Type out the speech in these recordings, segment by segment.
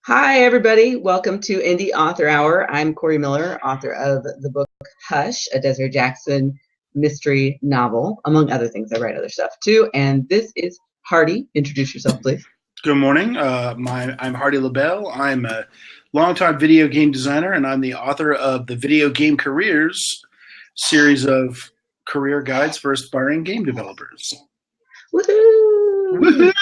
Hi, everybody. Welcome to Indie Author Hour. I'm Corey Miller, author of the book Hush, a Desiree Jackson mystery novel, among other things. I write other stuff too. And this is Hardy. Introduce yourself, please. Good morning. I'm Hardy LaBelle. I'm a longtime video game designer, and I'm the author of the Video Game Careers series of career guides for aspiring game developers. Woohoo! Woohoo!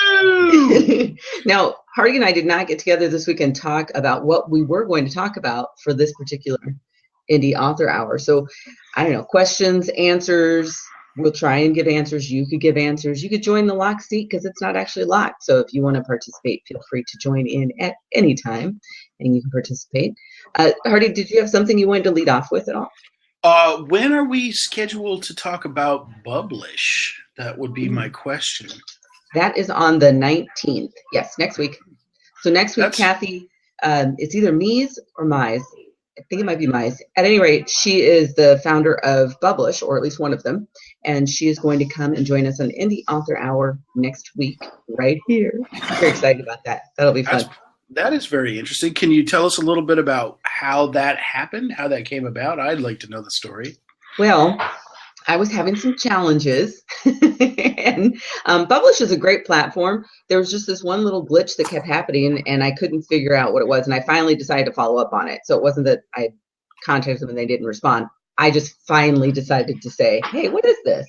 Now, Hardy and I did not get together this week and talk about what we were going to talk about for this particular Indie Author Hour. So, I don't know, questions, answers. We'll try and give answers. You could give answers. You could join the locked seat because it's not actually locked. So if you want to participate, feel free to join in at any time and you can participate. Hardy, did you have something you wanted to lead off with at all? When are we scheduled to talk about BUBLISH? That would be my question. That is on the 19th. Yes, next week. So next week, Kathy, it's either Meis or Meis. I think it might be Meis. At any rate, she is the founder of BUBLISH, or at least one of them, and she is going to come and join us on Indie Author Hour next week, right here. Very excited about that. That'll be fun. That is very interesting. Can you tell us a little bit about how that happened, how that came about? I'd like to know the story. Well, I was having some challenges, and BUBLISH is a great platform. There was just this one little glitch that kept happening, and I couldn't figure out what it was, and I finally decided to follow up on it. So it wasn't that I contacted them and they didn't respond. I just finally decided to say, hey, what is this?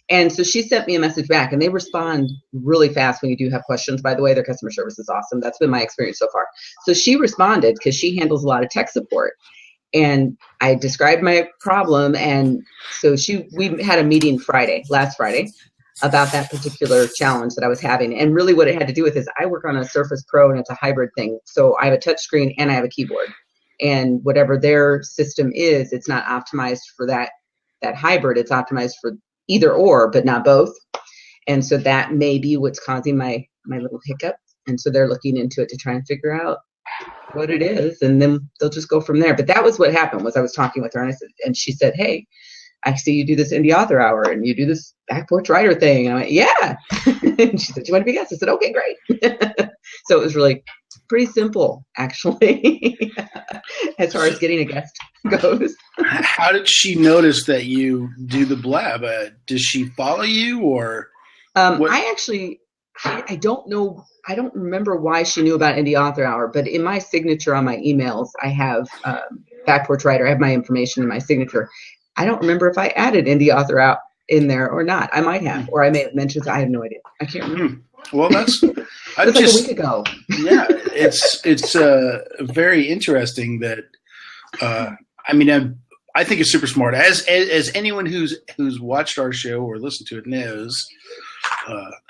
And so she sent me a message back, and they respond really fast when you do have questions. By the way, their customer service is awesome. That's been my experience so far. So she responded because she handles a lot of tech support. And I described my problem, and so we had a meeting last Friday, about that particular challenge that I was having. And really what it had to do with is I work on a Surface Pro, and it's a hybrid thing. So I have a touch screen and I have a keyboard. And whatever their system is, it's not optimized for that hybrid. It's optimized for either or, but not both. And so that may be what's causing my little hiccup. And so they're looking into it to try and figure out what it is, and then they'll just go from there. But that was what happened. Was I was talking with her, and she said, hey, I see you do this Indie Author Hour and you do this back porch writer thing. And I went, yeah. And she said, do you want to be a guest? I said, okay, great. So it was really pretty simple, actually, as far as getting a guest goes. How did she notice that you do the blab? Does she follow you, or? I don't know. I don't remember why she knew about Indie Author Hour, but in my signature on my emails, I have back porch writer. I have my information in my signature. I don't remember if I added Indie Author Hour in there or not. I might have, or I may have mentioned it. I have no idea. I can't remember. Well, that's it was like a week ago. Yeah, it's very interesting that. I think it's super smart. As anyone who's watched our show or listened to it knows,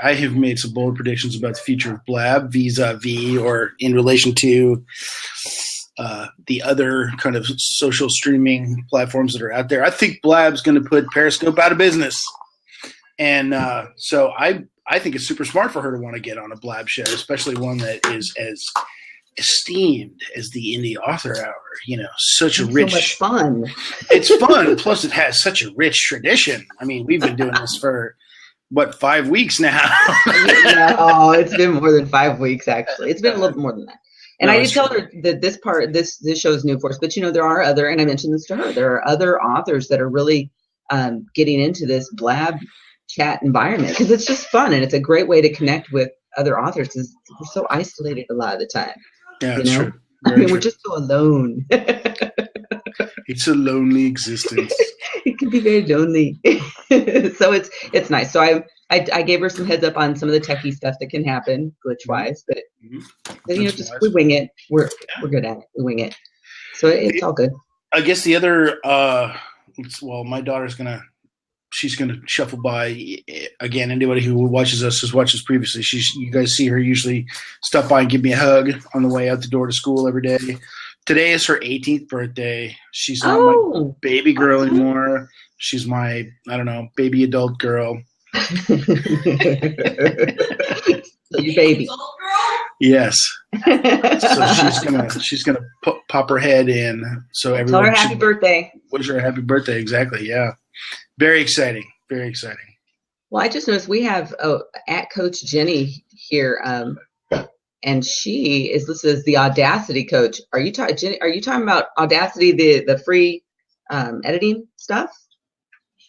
I have made some bold predictions about the future of Blab vis-a-vis or in relation to the other kind of social streaming platforms that are out there. I think Blab's going to put Periscope out of business. And so I think it's super smart for her to want to get on a Blab show, especially one that is as esteemed as the Indie Author Hour. You know, such a rich, so much fun. It's fun. Plus, it has such a rich tradition. I mean, we've been doing this for 5 weeks now. Yeah, oh, it's been more than 5 weeks, actually. It's been a little bit more than that. And I did tell her that this show is new for us. But there are other, and I mentioned this to her, there are other authors that are really getting into this Blab chat environment because it's just fun and it's a great way to connect with other authors because we're so isolated a lot of the time. Yeah, that's true. We're just so alone. It's a lonely existence. It can be very lonely. So it's nice. So I gave her some heads up on some of the techie stuff that can happen glitch wise, but we wing it. We're good at it. We wing it. So it's all good. I guess the other my daughter's she's gonna shuffle by again. Anybody who watches us has watched us previously. You guys see her usually stop by and give me a hug on the way out the door to school every day. Today is her 18th birthday. She's not my baby girl anymore. She's my, I don't know, baby adult girl. So you baby. Yes. So she's gonna pop her head in. So everyone tell her happy birthday. Wish her a happy birthday. Exactly. Yeah. Very exciting. Very exciting. Well, I just noticed we have at Coach Jenny here. and she is listed as the Audacity coach. Are you talking about Audacity, the free editing stuff?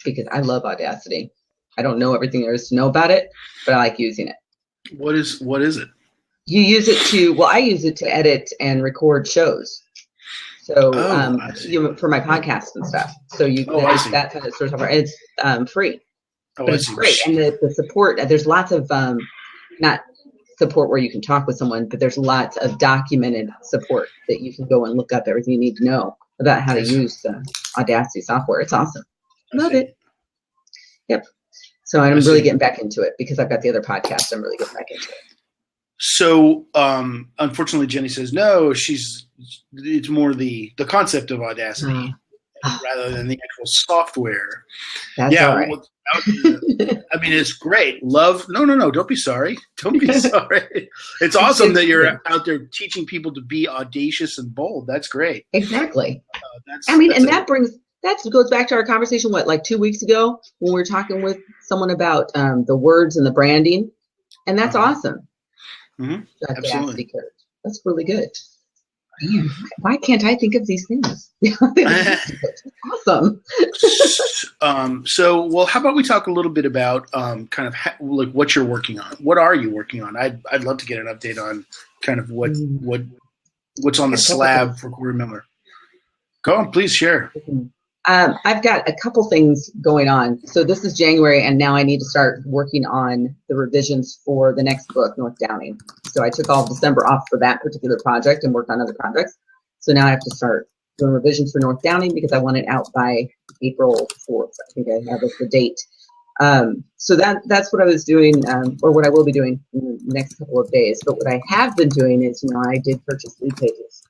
Because I love Audacity. I don't know everything there is to know about it, but I like using it. What is it? You use it to, I use it to edit and record shows. So for my podcast and stuff. So that's how it sort of, and it's free. But it's great. And the support, there's lots of, not support where you can talk with someone, but there's lots of documented support that you can go and look up everything you need to know about how to use the Audacity software. It's awesome. Love it. Yep. So I'm really getting back into it because I've got the other podcast. I'm really getting back into it. So unfortunately, Jenny says no. It's more the concept of Audacity rather than the actual software. That's all right. I mean, it's great. Love. No. Don't be sorry. Don't be sorry. It's awesome that you're out there teaching people to be audacious and bold. That's great. Exactly. That goes back to our conversation, like 2 weeks ago when we were talking with someone about the words and the branding. And that's awesome. Mm-hmm. Absolutely. That's really good. Man, why can't I think of these things? Awesome. So, how about we talk a little bit about kind of like what you're working on? What are you working on? I'd love to get an update on kind of what's on the slab for Corey Miller. Go on, please share. I've got a couple things going on. So this is January, and now I need to start working on the revisions for the next book, North Downing. So I took all of December off for that particular project and worked on other projects. So now I have to start doing revisions for North Downing because I want it out by April 4th. I think I have the date. So that's what I was doing, or what I will be doing in the next couple of days. But what I have been doing is, I did purchase LeadPages.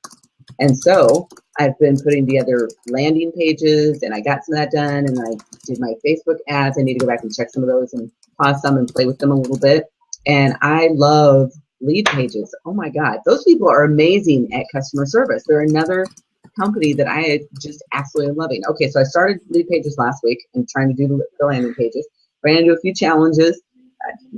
And so I've been putting together landing pages, and I got some of that done, and I did my Facebook ads. I need to go back and check some of those and pause some and play with them a little bit. And I love LeadPages. Oh my God, those people are amazing at customer service. They're another company that I just absolutely loving. Okay, so I started LeadPages last week and trying to do the landing pages. Ran into a few challenges,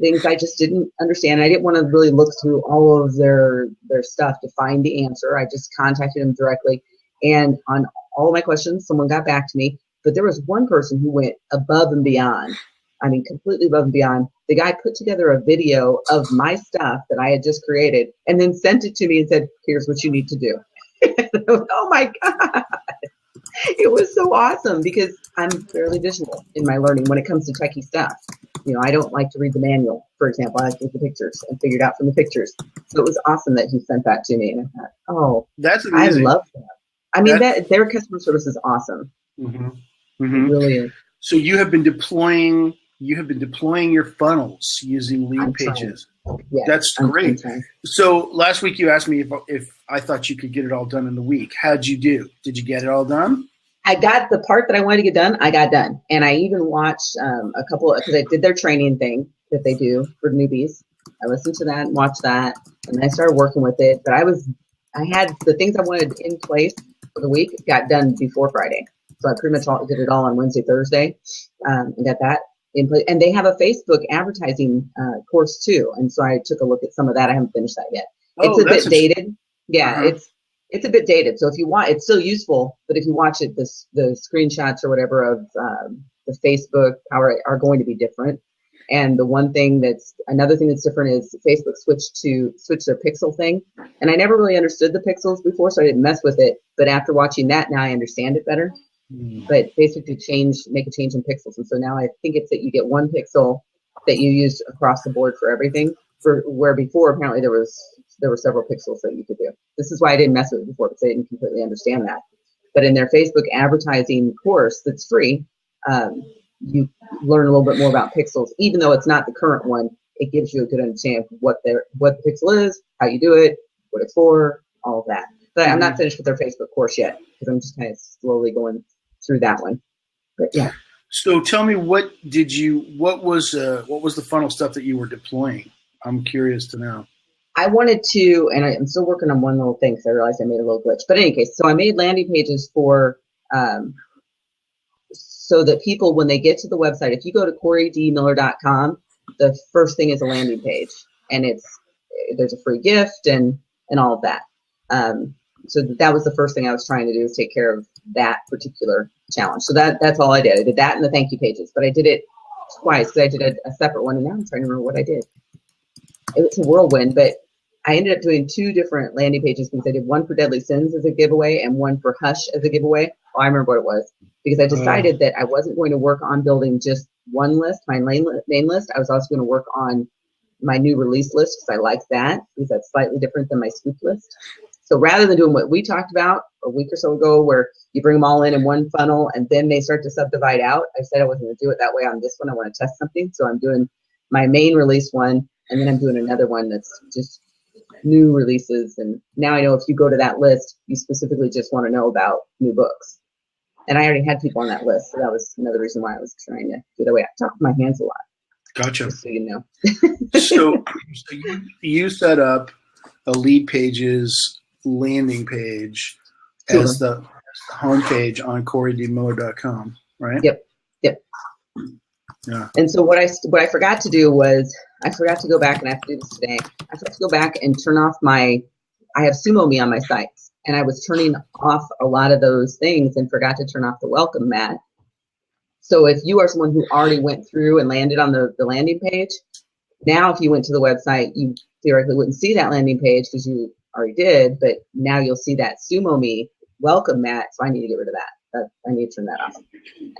things I just didn't understand. I didn't want to really look through all of their stuff to find the answer. I just contacted them directly, and on all of my questions, someone got back to me. But there was one person who went above and beyond. I mean, completely above and beyond. The guy put together a video of my stuff that I had just created and then sent it to me and said, "Here's what you need to do." Oh my God. It was so awesome because I'm fairly visual in my learning when it comes to techie stuff. I don't like to read the manual, for example. I like to read the pictures and figure it out from the pictures. So it was awesome that he sent that to me. And I thought, oh, that's amazing. I love that. I mean, their customer service is awesome. Mm-hmm. Mm-hmm. It really is. So you have been deploying your funnels using LeadPages. Yes, that's great. So last week you asked me if I thought you could get it all done in the week. How'd you do? Did you get it all done? I got the part that I wanted to get done. I got done. And I even watched a couple, because I did their training thing that they do for newbies. I listened to that and watched that, and then I started working with it. But I had the things I wanted in place for the week got done before Friday. So I pretty much did it all on Wednesday, Thursday, and got that in place. And they have a Facebook advertising course too. And so I took a look at some of that. I haven't finished that yet. It's a bit dated. Yeah, it's a bit dated. So if you want, it's still useful. But if you watch it, the screenshots or whatever of the Facebook are going to be different. And another thing that's different is Facebook switched their pixel thing. And I never really understood the pixels before, so I didn't mess with it. But after watching that, now I understand it better. But Facebook did make a change in pixels. And so now I think it's that you get one pixel that you use across the board for everything, where before apparently there were several pixels that you could do. This is why I didn't mess with it before, because I didn't completely understand that. But in their Facebook advertising course that's free, you learn a little bit more about pixels. Even though it's not the current one, it gives you a good understanding of what the pixel is, how you do it, what it's for, all of that. But I'm not finished with their Facebook course yet, because I'm just kind of slowly going through that one. But yeah. So tell me, what was the funnel stuff that you were deploying? I'm curious to know. I wanted to, and I'm still working on one little thing because I realized I made a little glitch. But in any case, so I made landing pages for, so that people, when they get to the website, if you go to CoreyDMiller.com, the first thing is a landing page. And there's a free gift and all of that. So that was the first thing I was trying to do, is take care of that particular challenge. So that's all I did. I did that and the thank you pages, but I did it twice because I did a separate one, and now I'm trying to remember what I did. It was a whirlwind, but I ended up doing 2 different landing pages because I did one for Deadly Sins as a giveaway and one for Hush as a giveaway. Oh, I remember what it was, because I decided that I wasn't going to work on building just one list, my main list. I was also going to work on my new release list because I like that, because that's slightly different than my scoop list. So rather than doing what we talked about a week or so ago, where you bring them all in one funnel and then they start to subdivide out, I said I wasn't going to do it that way on this one. I want to test something. So I'm doing my main release one, and then I'm doing another one that's just new releases. And now I know if you go to that list, you specifically just want to know about new books. And I already had people on that list, so that was another reason why I was trying to do that way. I talk with my hands a lot. Gotcha. Just so you know. So you set up a LeadPages landing page as the homepage on CoreyDMiller.com, right? Yep. Yeah. And so what I forgot to do was, I forgot to go back, and I have to do this today. I forgot to go back and turn off I have Sumo Me on my sites, and I was turning off a lot of those things and forgot to turn off the welcome mat. So if you are someone who already went through and landed on the landing page, now if you went to the website, you theoretically wouldn't see that landing page because you already did, but now you'll see that Sumo Me welcome mat. So I need to get rid of that. I need to turn that off.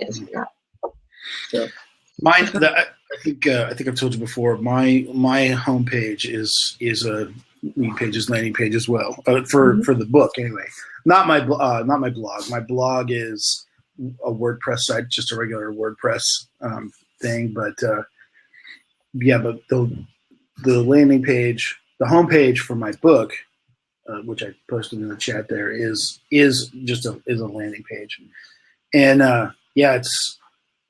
I just forgot. So mine, I think I've told you before. My homepage is a LeadPages landing page as well for the book anyway. Not my blog. My blog is a WordPress site, just a regular WordPress thing. But but the landing page, the homepage for my book, which I posted in the chat there, is just a landing page, and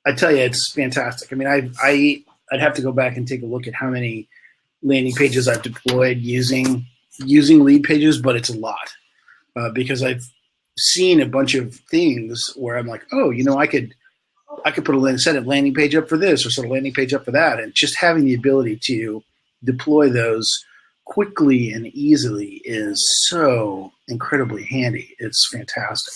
I tell you, it's fantastic. I mean, I'd have to go back and take a look at how many landing pages I've deployed using LeadPages, but it's a lot because I've seen a bunch of things where I'm like, oh, I could put set a landing page up for this or set a landing page up for that, and just having the ability to deploy those quickly and easily is so incredibly handy. It's fantastic.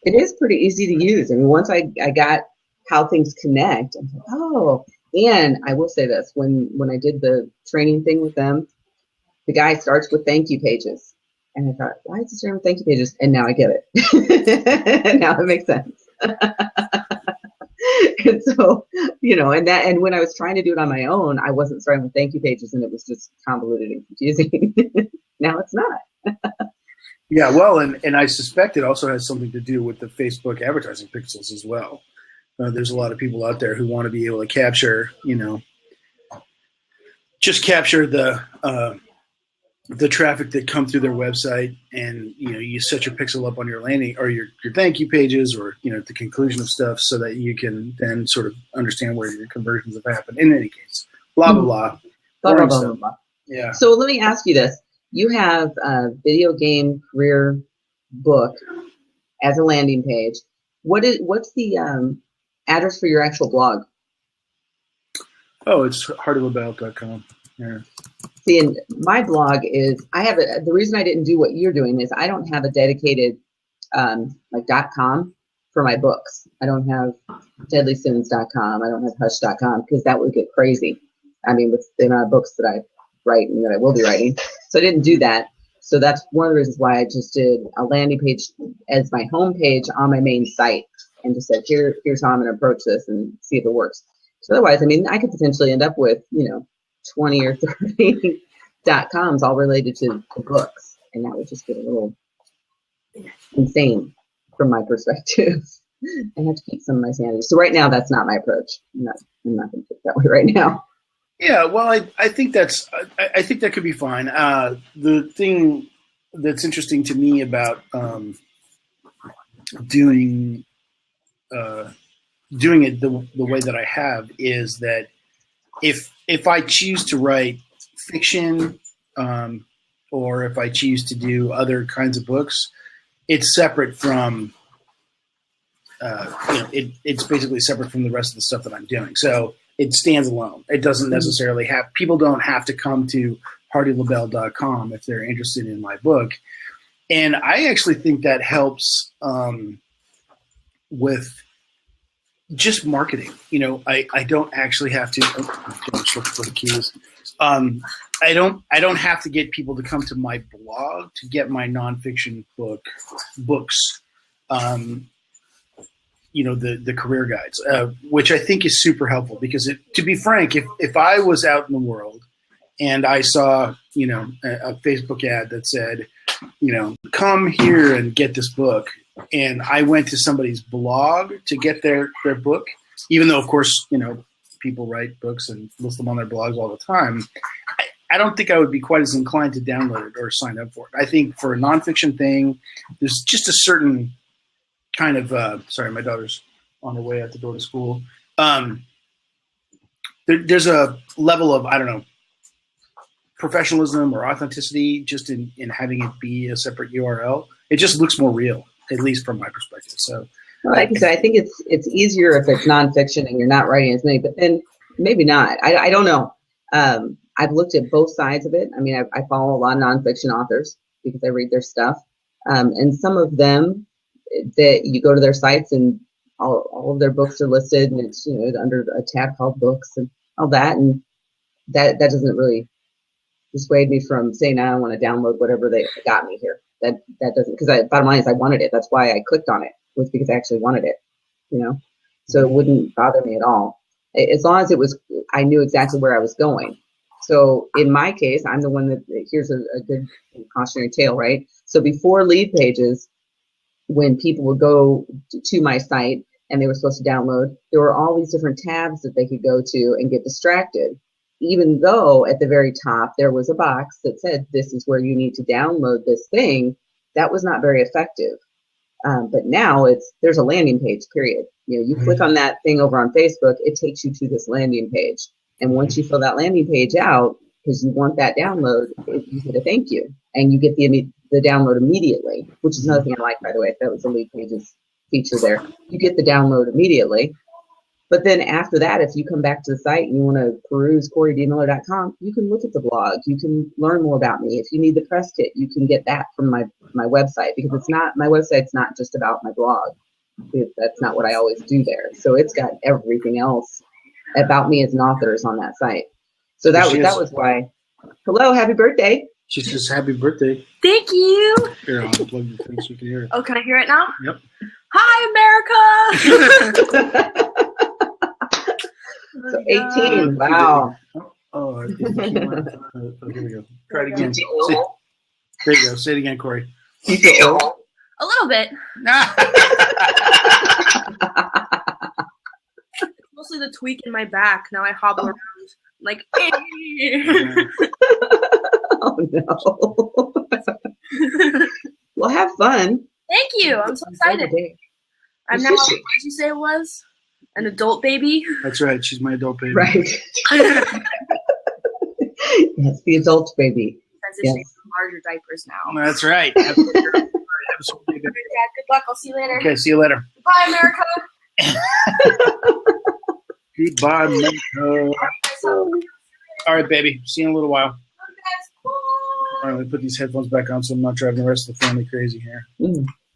It is pretty easy to use. I mean, once I got how things connect, I'm like, oh, and I will say this, when I did the training thing with them, the guy starts with thank you pages. And I thought, why is it starting with thank you pages? And now I get it. Now it makes sense. And so, and when I was trying to do it on my own, I wasn't starting with thank you pages, and it was just convoluted and confusing. Now it's not. Yeah, well, and I suspect it also has something to do with the Facebook advertising pixels as well. There's a lot of people out there who want to be able to capture, just capture the traffic that come through their website, and you set your pixel up on your landing or your thank you pages, or at the conclusion of stuff, so that you can then sort of understand where your conversions have happened. In any case, blah blah blah. Blah, blah, blah. Yeah. So let me ask you this: you have a video game career book as a landing page. What's the address for your actual blog? Oh, it's heartofabelt.com. Yeah. See, and my blog is, the reason I didn't do what you're doing is I don't have a dedicated .com for my books. I don't have deadlysins.com. I don't have hush.com, because that would get crazy. I mean, with the amount of books that I write and that I will be writing. So I didn't do that. So that's one of the reasons why I just did a landing page as my homepage on my main site, and just said, here's how I'm going to approach this and see if it works. So otherwise, I mean, I could potentially end up with, 20 or 30 .coms all related to books, and that would just get a little insane from my perspective. I have to keep some of my sanity. So right now, that's not my approach. I'm not going to do it that way right now. Yeah, well, I think I think that could be fine. The thing that's interesting to me about doing it the way that I have is that if I choose to write fiction, or if I choose to do other kinds of books, it's separate from it's basically separate from the rest of the stuff that I'm doing. So it stands alone. It doesn't necessarily people don't have to come to hardylabelle.com if they're interested in my book. And I actually think that helps with just marketing. You know, I don't actually have to. I'm just looking for the keys. I don't have to get people to come to my blog to get my nonfiction books. You know, the career guides, which I think is super helpful because to be frank, if I was out in the world and I saw, you know, a Facebook ad that said, you know, come here and get this book, and I went to somebody's blog to get their book, even though, of course, you know, people write books and list them on their blogs all the time, I don't think I would be quite as inclined to download it or sign up for it. I think for a nonfiction thing, there's just a certain kind of sorry, my daughter's on her way out the door to school. There's a level of, I don't know, professionalism or authenticity just in having it be a separate URL. It just looks more real, at least from my perspective. So, like I said, I think it's easier if it's nonfiction and you're not writing as many, but then maybe not. I don't know. I've looked at both sides of it. I mean, I follow a lot of nonfiction authors because I read their stuff, and some of them that you go to their sites and all of their books are listed, and it's, you know, under a tab called books and all that, and that doesn't really dissuade me from saying I don't want to download whatever they got me here. That doesn't, because bottom line is I wanted it. That's why I clicked on it, was because I actually wanted it, you know. So it wouldn't bother me at all, as long as it was, I knew exactly where I was going. So in my case, I'm the one that, here's a good cautionary tale, right? So before LeadPages, when people would go to my site and they were supposed to download, there were all these different tabs that they could go to and get distracted, even though at the very top there was a box that said, this is where you need to download this thing. That was not very effective. But now there's a landing page, period. You know, you click on that thing over on Facebook, it takes you to this landing page. And once you fill that landing page out, because you want that download, you get a thank you, and you get the download immediately, which is another thing I like, by the way. That was the LeadPages feature there. You get the download immediately. But then after that, if you come back to the site and you want to peruse CoreyDMiller.com, you can look at the blog. You can learn more about me. If you need the press kit, you can get that from my website, because my website's not just about my blog. That's not what I always do there. So it's got everything else about me as an author is on that site. So that was why. Hello, happy birthday. She says happy birthday. Thank you. Here, I'll plug the thing so you can hear it. Oh, can I hear it now? Yep. Hi, America. So 18. Wow. Oh, here we go. Try it again. There you go. Say it again, Corey. You feel old? A little bit. Mostly the tweak in my back. Now I hobble around like. Oh no. Well, have fun. Thank you. I'm so excited. I'm now, what did you say it was? An adult baby? That's right. She's my adult baby. Right. Yes, the adult baby. Transitioning to larger diapers now. That's right. Dad, good luck. I'll see you later. Okay, see you later. Bye, America. Goodbye, America. All right, baby. See you in a little while. All right, let me put these headphones back on so I'm not driving the rest of the family crazy here.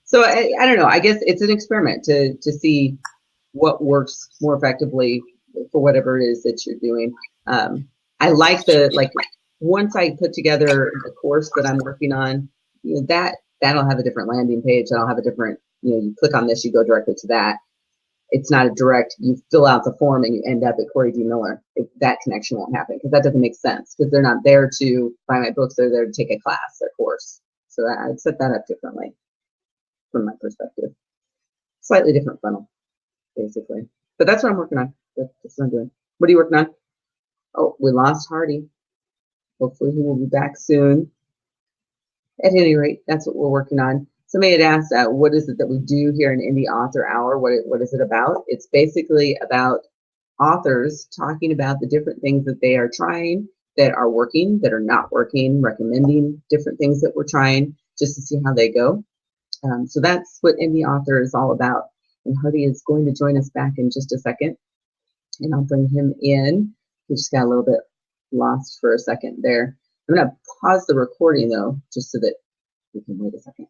So I don't know. I guess it's an experiment to see what works more effectively for whatever it is that you're doing. I like once I put together the course that I'm working on, you know, that'll have a different landing page. That'll have a different, you know, you click on this, you go directly to that. It's not a direct, you fill out the form and you end up at Corey D. Miller. That connection won't happen, because that doesn't make sense, because they're not there to buy my books. They're there to take a class, a course. So I'd set that up differently from my perspective. Slightly different funnel, basically. But that's what I'm working on. That's what I'm doing. What are you working on? Oh, we lost Hardy. Hopefully he will be back soon. At any rate, that's what we're working on. Somebody had asked, what is it that we do here in Indie Author Hour? What is it about? It's basically about authors talking about the different things that they are trying, that are working, that are not working, recommending different things that we're trying, just to see how they go. So that's what Indie Author is all about. And Hardy is going to join us back in just a second, and I'll bring him in. He just got a little bit lost for a second there. I'm going to pause the recording, though, just so that we can wait a second.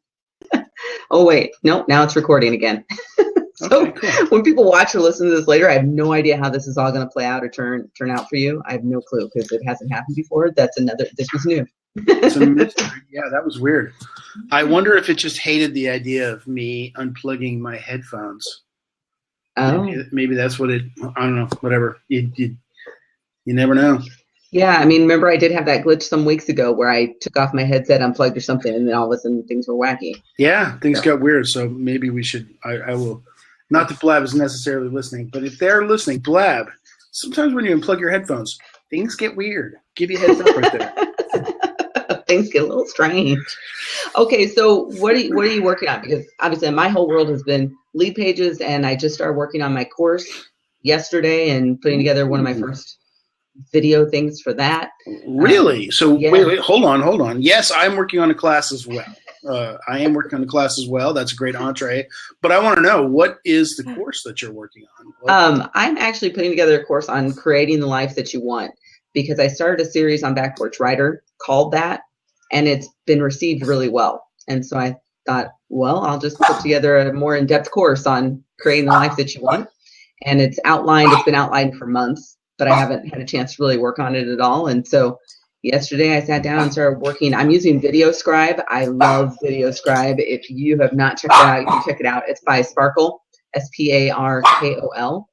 Oh, wait. Nope. Now it's recording again. So Okay, cool. when people watch or listen to this later, I have no idea how this is all going to play out or turn out for you. I have no clue because it hasn't happened before. This was new. It's a mystery. Yeah, that was weird. I wonder if it just hated the idea of me unplugging my headphones. Oh. Maybe that's what it, I don't know, whatever. You never know. Yeah, I mean, remember I did have that glitch some weeks ago where I took off my headset, unplugged or something, and then all of a sudden things were wacky. Yeah, things got weird, so maybe we should, I will, not that Blab is necessarily listening, but if they're listening, Blab, sometimes when you unplug your headphones, things get weird. Give you a heads up right there. Things get a little strange. Okay, so what are you working on? Because obviously my whole world has been LeadPages, and I just started working on my course yesterday and putting together one of my first video things for that. Really? So yeah. wait, hold on. Yes, I'm working on a class as well. I am working on a class as well. That's a great entree. But I want to know, what is the course that you're working on? I'm actually putting together a course on creating the life that you want, because I started a series on Back Porch Writer called that, and it's been received really well. And so I thought, well, I'll just put together a more in-depth course on creating the life that you want. And it's been outlined for months, but I haven't had a chance to really work on it at all. And so yesterday I sat down and started working. I'm using videoscribe. I love videoscribe. If you have not checked it out, you can check it out. It's by Sparkle, Sparkol.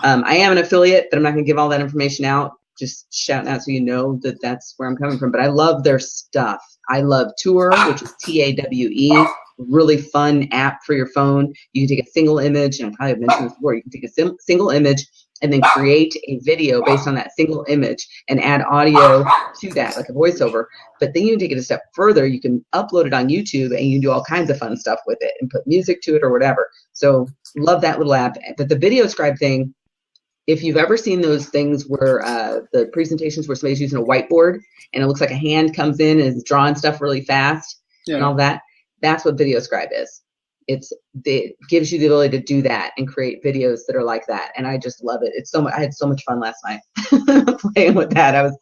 I am an affiliate, but I'm not going to give all that information out. Just shouting out so you know that that's where I'm coming from. But I love their stuff. I love Tour, which is TAWE. Really fun app for your phone. You can take a single image, and I probably have mentioned this before. You can take a single image and then create a video based on that single image and add audio to that, like a voiceover. But then you can take it a step further. You can upload it on YouTube, and you can do all kinds of fun stuff with it and put music to it or whatever. So love that little app. But the videoscribe thing, if you've ever seen those things where the presentations where somebody's using a whiteboard and it looks like a hand comes in and is drawing stuff really fast and all that, that's what videoscribe is. It gives you the ability to do that and create videos that are like that, and I just love it. I had so much fun last night playing with that. I was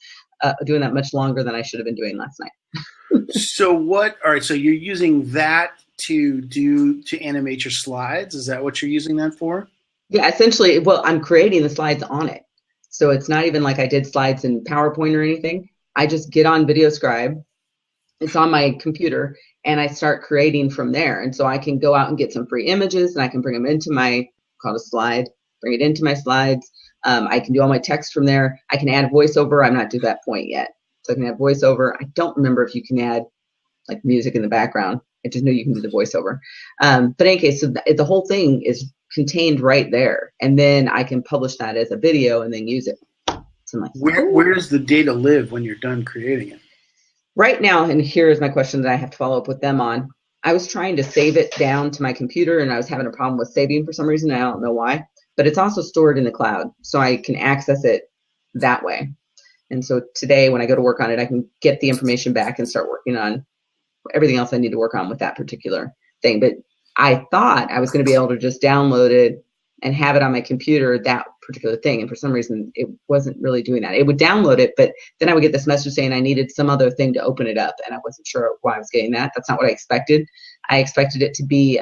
doing that much longer than I should have been doing last night. So all right, so you're using that to animate your slides? Is that what you're using that for? Yeah, essentially, well, I'm creating the slides on it. So it's not even like I did slides in PowerPoint or anything. I just get on videoscribe. It's on my computer, and I start creating from there. And so I can go out and get some free images, and I can bring them into called a slide, bring it into my slides. I can do all my text from there. I can add voiceover. I'm not to that point yet. So I can add voiceover. I don't remember if you can add like music in the background. I just know you can do the voiceover. But in any case, so the whole thing is contained right there. And then I can publish that as a video and then use it. So I'm like, where does the data live when you're done creating it? Right now, and here's my question that I have to follow up with them on. I was trying to save it down to my computer, and I was having a problem with saving for some reason. I don't know why, but it's also stored in the cloud, so I can access it that way. And so today, when I go to work on it, I can get the information back and start working on everything else I need to work on with that particular thing. But I thought I was going to be able to just download it and have it on my computer, that particular thing. And for some reason, it wasn't really doing that. It would download it, but then I would get this message saying I needed some other thing to open it up. And I wasn't sure why I was getting that. That's not what I expected. I expected it to be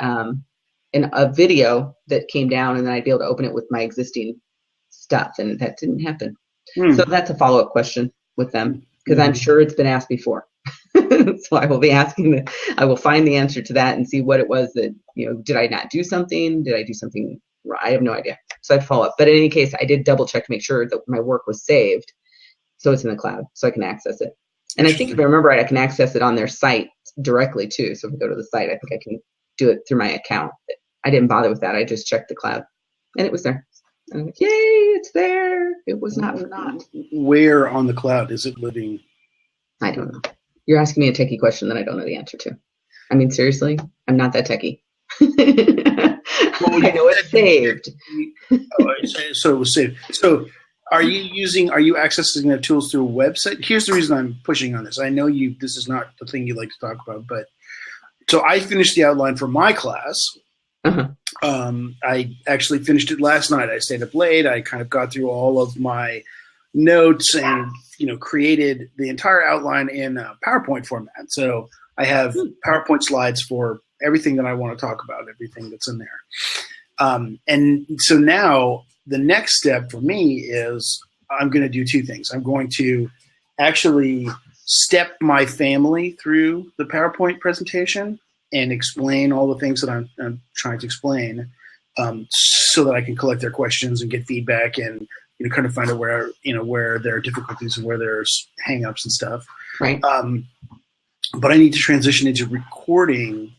in a video that came down, and then I'd be able to open it with my existing stuff. And that didn't happen. So that's a follow-up question with them, because I'm sure it's been asked before. So I will be asking I will find the answer to that and see what it was that, did I not do something? Did I do something? I have no idea. So I'd follow up. But in any case, I did double check to make sure that my work was saved. So it's in the cloud, so I can access it. And I think if I remember right, I can access it on their site directly too. So if I go to the site, I think I can do it through my account. I didn't bother with that. I just checked the cloud, and it was there. And I'm like, yay, it's there. It was not for naught. Where on the cloud is it living? I don't know. You're asking me a techie question that I don't know the answer to. I mean, seriously, I'm not that techie. I know it's saved. So it was saved. So are you accessing the tools through a website? Here's the reason I'm pushing on this. I know this is not the thing you like to talk about, but so I finished the outline for my class. Uh-huh. I actually finished it last night. I stayed up late. I kind of got through all of my notes and, created the entire outline in PowerPoint format. So I have PowerPoint slides for everything that I want to talk about, everything that's in there. And so now the next step for me is I'm going to do two things. I'm going to actually step my family through the PowerPoint presentation and explain all the things that I'm trying to explain, so that I can collect their questions and get feedback and kind of find out where there are difficulties and where there's hangups and stuff. Right. But I need to transition into recording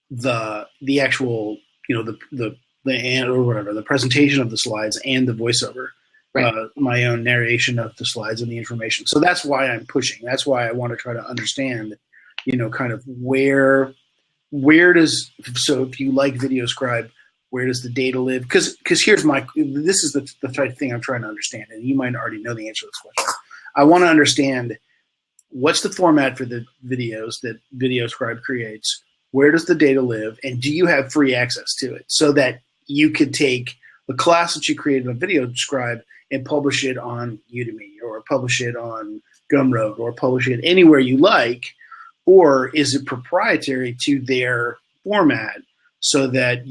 the actual the presentation of the slides and the voiceover. Right. My own narration of the slides and the information. So that's why I'm pushing. That's why I want to try to understand, kind of where does, so if you like videoscribe, where does the data live? Because this is the type of thing I'm trying to understand, and you might already know the answer to this question. I want to understand what's the format for the videos that videoscribe creates, where does the data live, and do you have free access to it so that you could take the class that you created on videoscribe and publish it on Udemy or publish it on Gumroad or publish it anywhere you like? Or is it proprietary to their format so that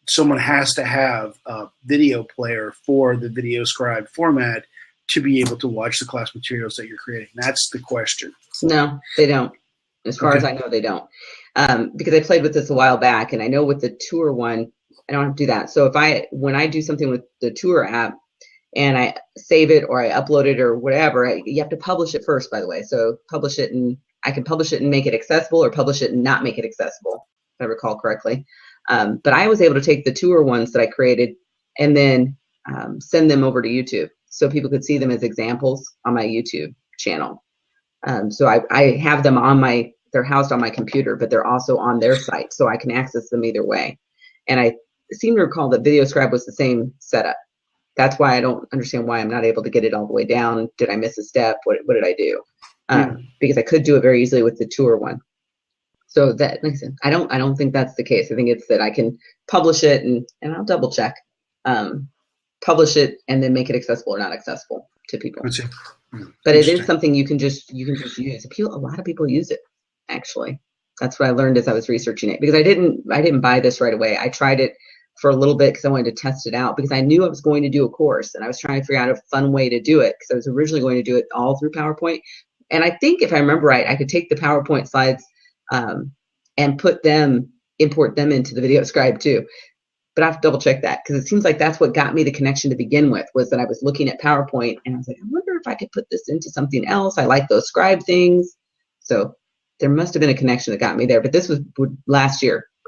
someone has to have a video player for the videoscribe format to be able to watch the class materials that you're creating? That's the question. No, they don't. As far as I know, they don't. Because I played with this a while back, and I know with the tour one, I don't have to do that. So when I do something with the tour app and I save it or I upload it or whatever, you have to publish it first, by the way. So publish it, and I can publish it and make it accessible, or publish it and not make it accessible, if I recall correctly. But I was able to take the tour ones that I created and then send them over to YouTube so people could see them as examples on my YouTube channel. So I have them they're housed on my computer, but they're also on their site, so I can access them either way. And I seem to recall that videoscribe was the same setup. That's why I don't understand why I'm not able to get it all the way down. Did I miss a step? What did I do? Because I could do it very easily with the tour one. So that, like I said, I don't think that's the case. I think it's that I can publish it and I'll double check, publish it and then make it accessible or not accessible to people. But it is something you can just use. A lot of people use it, actually. That's what I learned as I was researching it, because I didn't buy this right away. I tried it for a little bit because I wanted to test it out, because I knew I was going to do a course and I was trying to figure out a fun way to do it, because I was originally going to do it all through PowerPoint. And I think if I remember right, I could take the PowerPoint slides and import them into the videoscribe too. But I have to double check that, because it seems like that's what got me the connection to begin with, was that I was looking at PowerPoint and I was like, I wonder if I could put this into something else. I like those scribe things. So there must have been a connection that got me there. But this was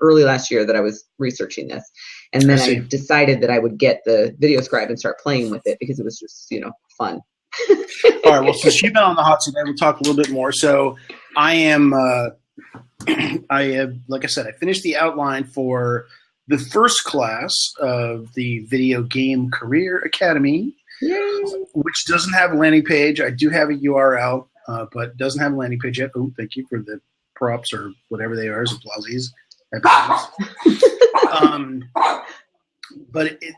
early last year that I was researching this. And then I decided that I would get the videoscribe and start playing with it, because it was just, fun. All right. Well, since you've been on the hot seat, we'll talk a little bit more. So I am, like I said, I finished the outline for the first class of the Video Game Career Academy. Yay. Which doesn't have a landing page. I do have a URL, but doesn't have a landing page yet. Oh, thank you for the props or whatever they are, applauses.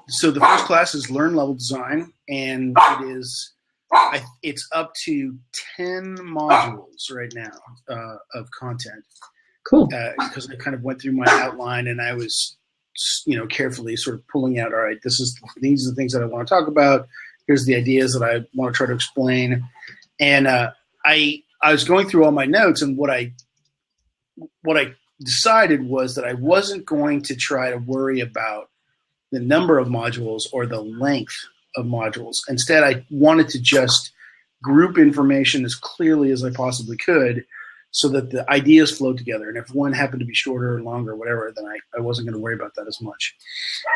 So the first class is Learn Level Design, and it's up to 10 modules right now of content. Cool. Because I kind of went through my outline and I was, carefully sort of pulling out, all right, these are the things that I want to talk about. Here's the ideas that I want to try to explain. And I was going through all my notes, and what I decided was that I wasn't going to try to worry about the number of modules or the length of modules. Instead, I wanted to just group information as clearly as I possibly could, so that the ideas flow together. And if one happened to be shorter or longer or whatever, then I wasn't going to worry about that as much.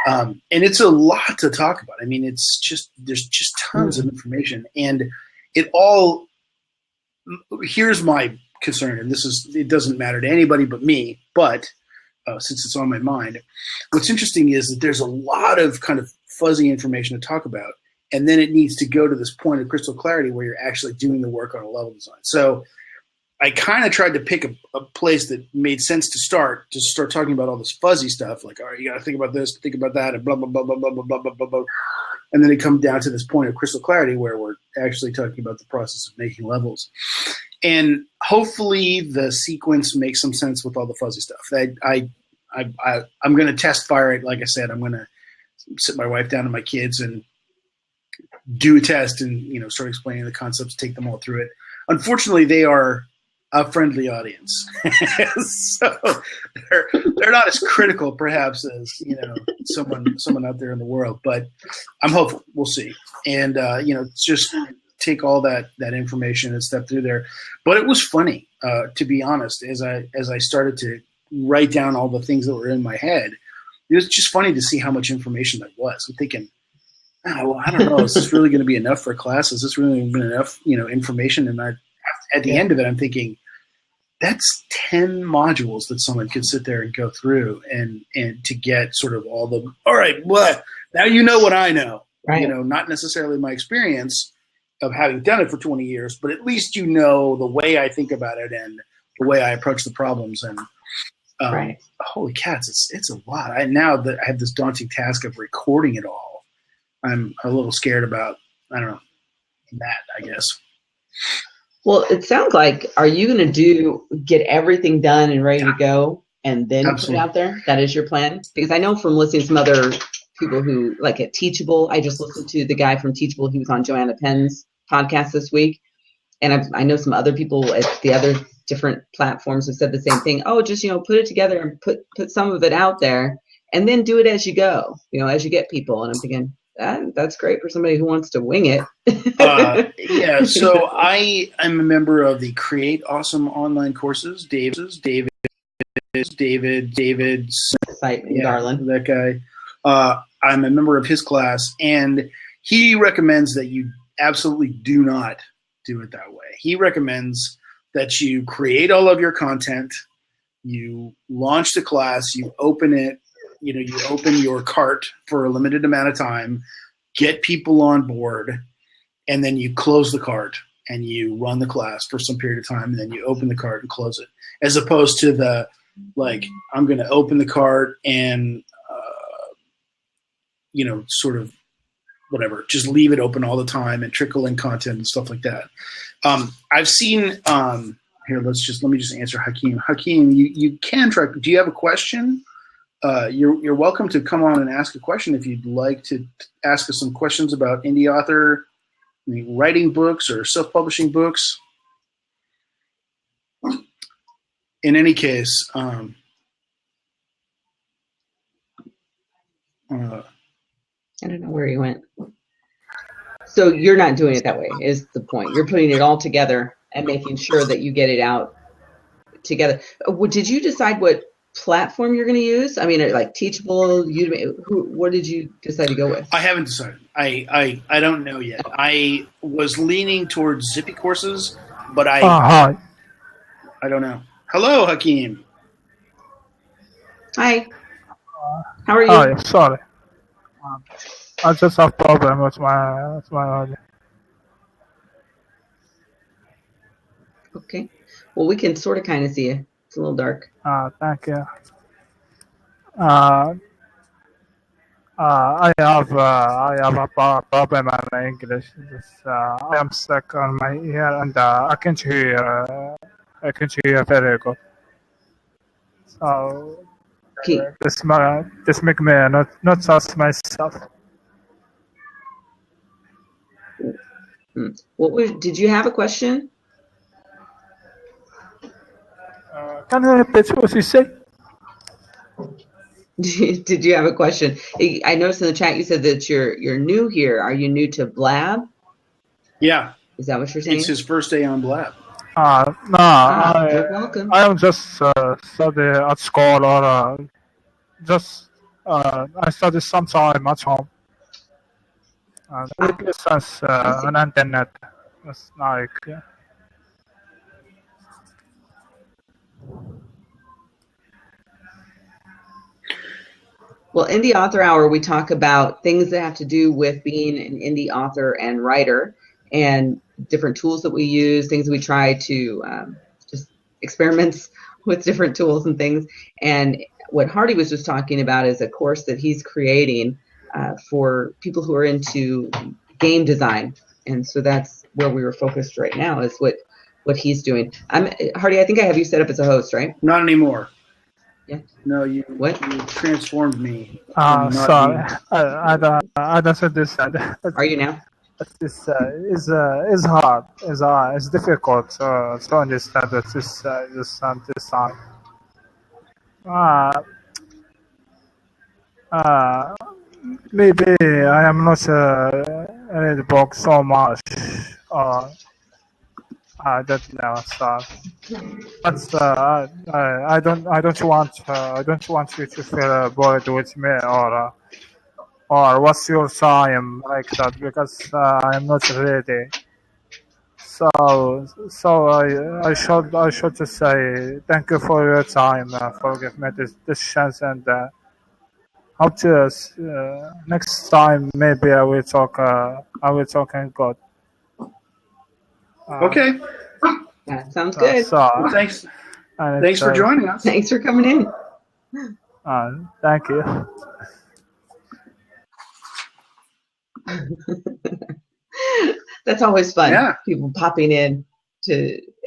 And it's a lot to talk about. I mean, there's just tons of information. And here's my concern, and it doesn't matter to anybody but me, but since it's on my mind, what's interesting is that there's a lot of kind of fuzzy information to talk about. And then it needs to go to this point of crystal clarity where you're actually doing the work on a level design. So I kind of tried to pick a place that made sense to start talking about all this fuzzy stuff, like, all right, you got to think about this, think about that, and blah, blah, blah, blah, blah, blah, blah, blah, blah. And then it comes down to this point of crystal clarity where we're actually talking about the process of making levels. And hopefully the sequence makes some sense with all the fuzzy stuff. I'm going to test fire it. Like I said, I'm going to sit my wife down and my kids and do a test and, you know, start explaining the concepts, take them all through it. Unfortunately, they are a friendly audience. So they're not as critical perhaps as, you know, someone out there in the world, but I'm hopeful. We'll see. And, you know, just take all that information and step through there. But it was funny, to be honest, as I started to write down all the things that were in my head. It was just funny to see how much information there was. I'm thinking, oh, well, I don't know, is this really going to be enough for a class? Is this really enough, you know, information? And at the end of it, I'm thinking, that's 10 modules that someone could sit there and go through and to get sort of all the, all right, what? Now you know what I know. Right. You know, not necessarily my experience of having done it for 20 years, but at least you know the way I think about it and the way I approach the problems. And right. Holy cats, it's a lot. Now that I have this daunting task of recording it all, I'm a little scared about, I don't know, that, I guess. Well, it sounds like, are you going to get everything done and ready to go and then put it out there? That is your plan? Because I know from listening to some other people who, like at Teachable, I just listened to the guy from Teachable. He was on Joanna Penn's podcast this week. And I know some other people at the other different platforms have said the same thing. Oh, just, you know, put it together and put some of it out there and then do it as you go, you know, as you get people. And I'm thinking, that's great for somebody who wants to wing it. Yeah, so I am a member of the Create Awesome online courses. David, Garland, that guy. I'm a member of his class, and he recommends that you absolutely do not do it that way. He recommends that you create all of your content, you launch the class, you open it, you know, you open your cart for a limited amount of time, get people on board, and then you close the cart and you run the class for some period of time, and then you open the cart and close it. As opposed to the, like, I'm going to open the cart and, you know, sort of whatever, just leave it open all the time and trickle in content and stuff like that. I've seen, here, let me just answer Hakeem. Hakeem, you can try, do you have a question? You're welcome to come on and ask a question if you'd like to ask us some questions about indie author, writing books or self-publishing books. In any case, I don't know where he went. So you're not doing it that way, is the point. You're putting it all together and making sure that you get it out together. Did you decide what platform you're going to use? I mean, like Teachable, Udemy, what did you decide to go with? I haven't decided. I don't know yet. I was leaning towards Zippy courses, but hi. I don't know. Hello, Hakeem. Hi. How are you? Hi, sorry. I just have problem with my audio. Okay. Well, we can sort of kind of see you. It's a little dark. Thank you. I have a problem in English. I am stuck on my ear and I can't hear very good. So this make me not trust myself. Did you have a question? Can you repeat what you say? Did you have a question? I noticed in the chat you said that you're new here. Are you new to Blab? Yeah. Is that what you're saying? It's his first day on Blab. No, you're welcome. I am just study at school or I study sometime at home. It listens on internet. It's like. Well, Indie Author Hour, we talk about things that have to do with being an indie author and writer and different tools that we use, things that we try to just experiments with different tools and things. And what Hardy was just talking about is a course that he's creating for people who are into game design. And so that's where we were focused right now, is what he's doing. Hardy, I think I have you set up as a host, right? Not anymore. Yeah. No, you transformed me. Sorry, I don't understand. Are you now? This is hard. It's difficult to understand that this time. Maybe I am not read the book so much. I don't know, so. But I don't want you to feel bored with me or what's your time like that, because I'm not ready. So I should just say thank you for your time, for giving me this chance, and hope to next time maybe I will talk in God. Okay. That sounds good. Well, thanks for joining us. Thanks for coming in. Thank you. That's always fun. Yeah. People popping in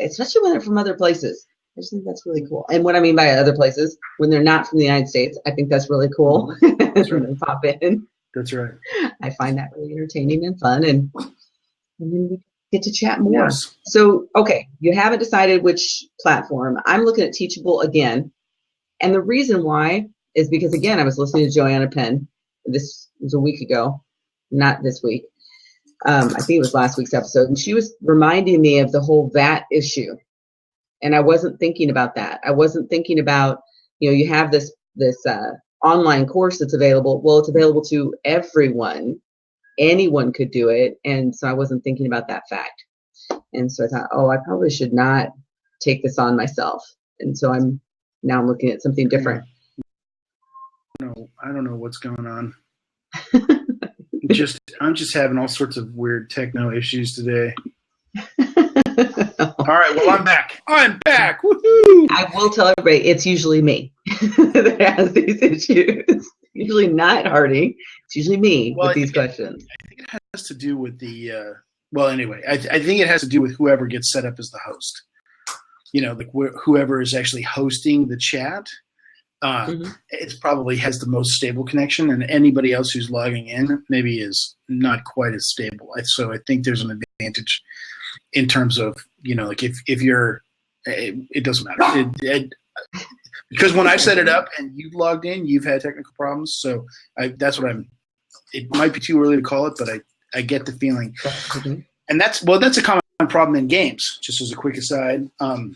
especially when they're from other places. I just think that's really cool. And what I mean by other places, when they're not from the United States, I think that's really cool. That's right. When they pop in. That's right. I find that really entertaining and fun, and then we get to chat more. Yes. So, okay, you haven't decided which platform. I'm looking at Teachable again. And the reason why is because, again, I was listening to Joanna Penn. This was a week ago, not this week. I think it was last week's episode. And she was reminding me of the whole VAT issue. And I wasn't thinking about that. I wasn't thinking about, you have this online course that's available. Well, it's available to everyone. Anyone could do it. And so I wasn't thinking about that fact. And so I thought, I probably should not take this on myself. And so I'm looking at something different. No, I don't know what's going on. I'm just having all sorts of weird techno issues today. All right, well, I'm back. Woohoo! I will tell everybody it's usually me that has these issues. Usually not Hardy. It's usually me with these questions. I think it has to do with I think it has to do with whoever gets set up as the host. Like whoever is actually hosting the chat. It probably has the most stable connection, and anybody else who's logging in maybe is not quite as stable. So I think there's an advantage in terms of, like if you're, it doesn't matter. Because when I set it up and you've logged in, you've had technical problems. So that's what it might be too early to call it, but I get the feeling. And that's a common problem in games. Just as a quick aside, I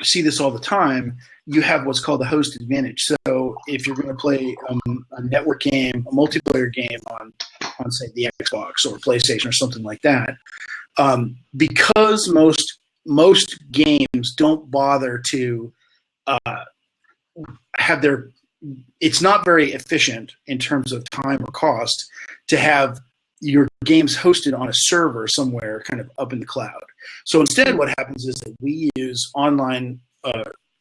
see this all the time. You have what's called the host advantage. So if you're going to play a network game, a multiplayer game on say the Xbox or PlayStation or something like that, because most games don't bother to have it's not very efficient in terms of time or cost to have your games hosted on a server somewhere kind of up in the cloud. So instead what happens is that we use online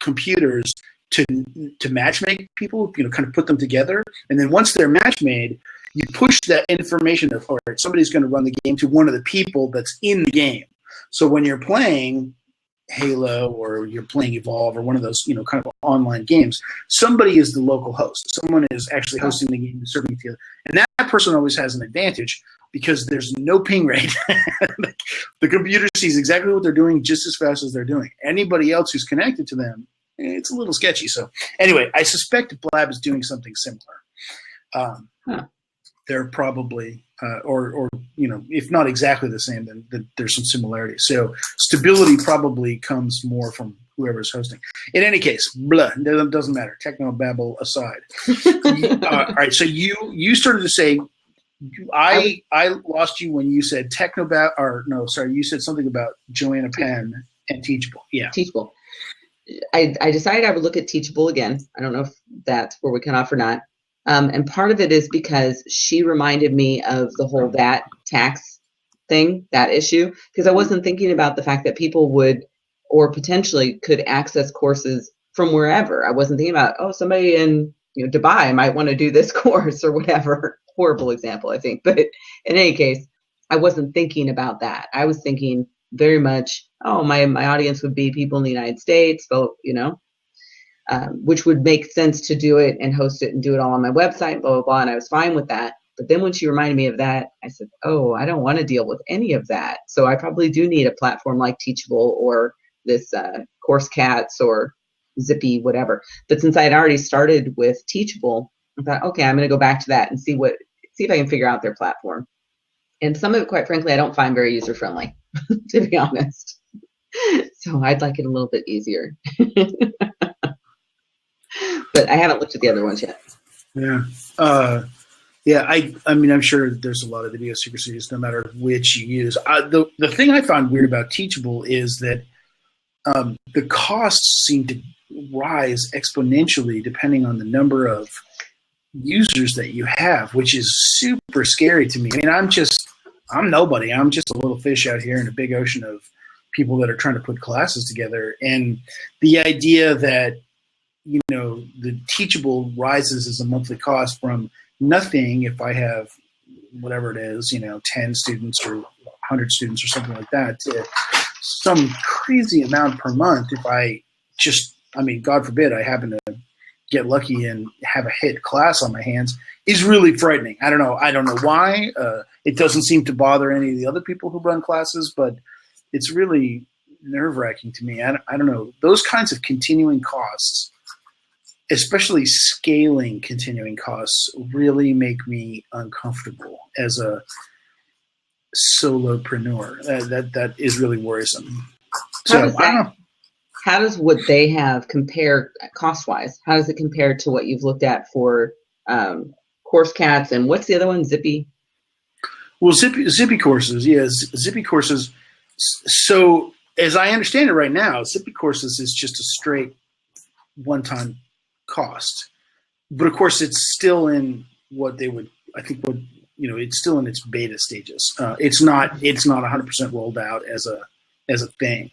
computers to matchmake people, kind of put them together. And then once they're match made, you push that information of, all right, somebody's going to run the game to one of the people that's in the game. So when you're playing Halo or you're playing Evolve or one of those, kind of online games, somebody is the local host. Someone is actually hosting the game and serving it to you. And that person always has an advantage because there's no ping rate. The computer sees exactly what they're doing just as fast as they're doing. Anybody else who's connected to them, it's a little sketchy. So anyway, I suspect Blab is doing something similar. They're probably, or if not exactly the same, then there's some similarity. So stability probably comes more from whoever's hosting. In any case, it doesn't matter. Techno babble aside. All right, so you started to say, I lost you when you said you said something about Joanna Penn and Teachable. Yeah, Teachable. I decided I would look at Teachable again. I don't know if that's where we cut off or not. And part of it is because she reminded me of the whole VAT tax thing, that issue, because I wasn't thinking about the fact that people would or potentially could access courses from wherever. I wasn't thinking about, somebody in Dubai might want to do this course or whatever. horrible example, I think. But in any case, I wasn't thinking about that. I was thinking very much, oh, my audience would be people in the United States, so, which would make sense to do it and host it and do it all on my website, blah, blah, blah. And I was fine with that. But then when she reminded me of that, I said, oh, I don't want to deal with any of that. So I probably do need a platform like Teachable or this Course Cats or Zippy, whatever. But since I had already started with Teachable, I thought, okay, I'm going to go back to that and see if I can figure out their platform. And some of it, quite frankly, I don't find very user-friendly, to be honest. So I'd like it a little bit easier. But I haven't looked at the other ones yet. Yeah. Yeah, I mean, I'm sure there's a lot of video secrecies no matter which you use. The thing I found weird about Teachable is that the costs seem to rise exponentially depending on the number of users that you have, which is super scary to me. I mean, I'm nobody. I'm just a little fish out here in a big ocean of people that are trying to put classes together. And the idea that, the Teachable rises as a monthly cost from nothing if I have whatever it is, 10 students or 100 students or something like that, to some crazy amount per month if God forbid I happen to get lucky and have a hit class on my hands, is really frightening. I don't know why. It doesn't seem to bother any of the other people who run classes, but it's really nerve-wracking to me. I don't know. Those kinds of continuing costs, especially scaling continuing costs, really make me uncomfortable as a solopreneur. That is really worrisome. How does what they have compare cost-wise? How does it compare to what you've looked at for Course Cats and what's the other one? Zippy? Well, Zippy Courses, yes, Zippy Courses. So as I understand it right now, Zippy Courses is just a straight one-time cost, but of course it's still in it's still in its beta stages. It's not 100% rolled out as a thing,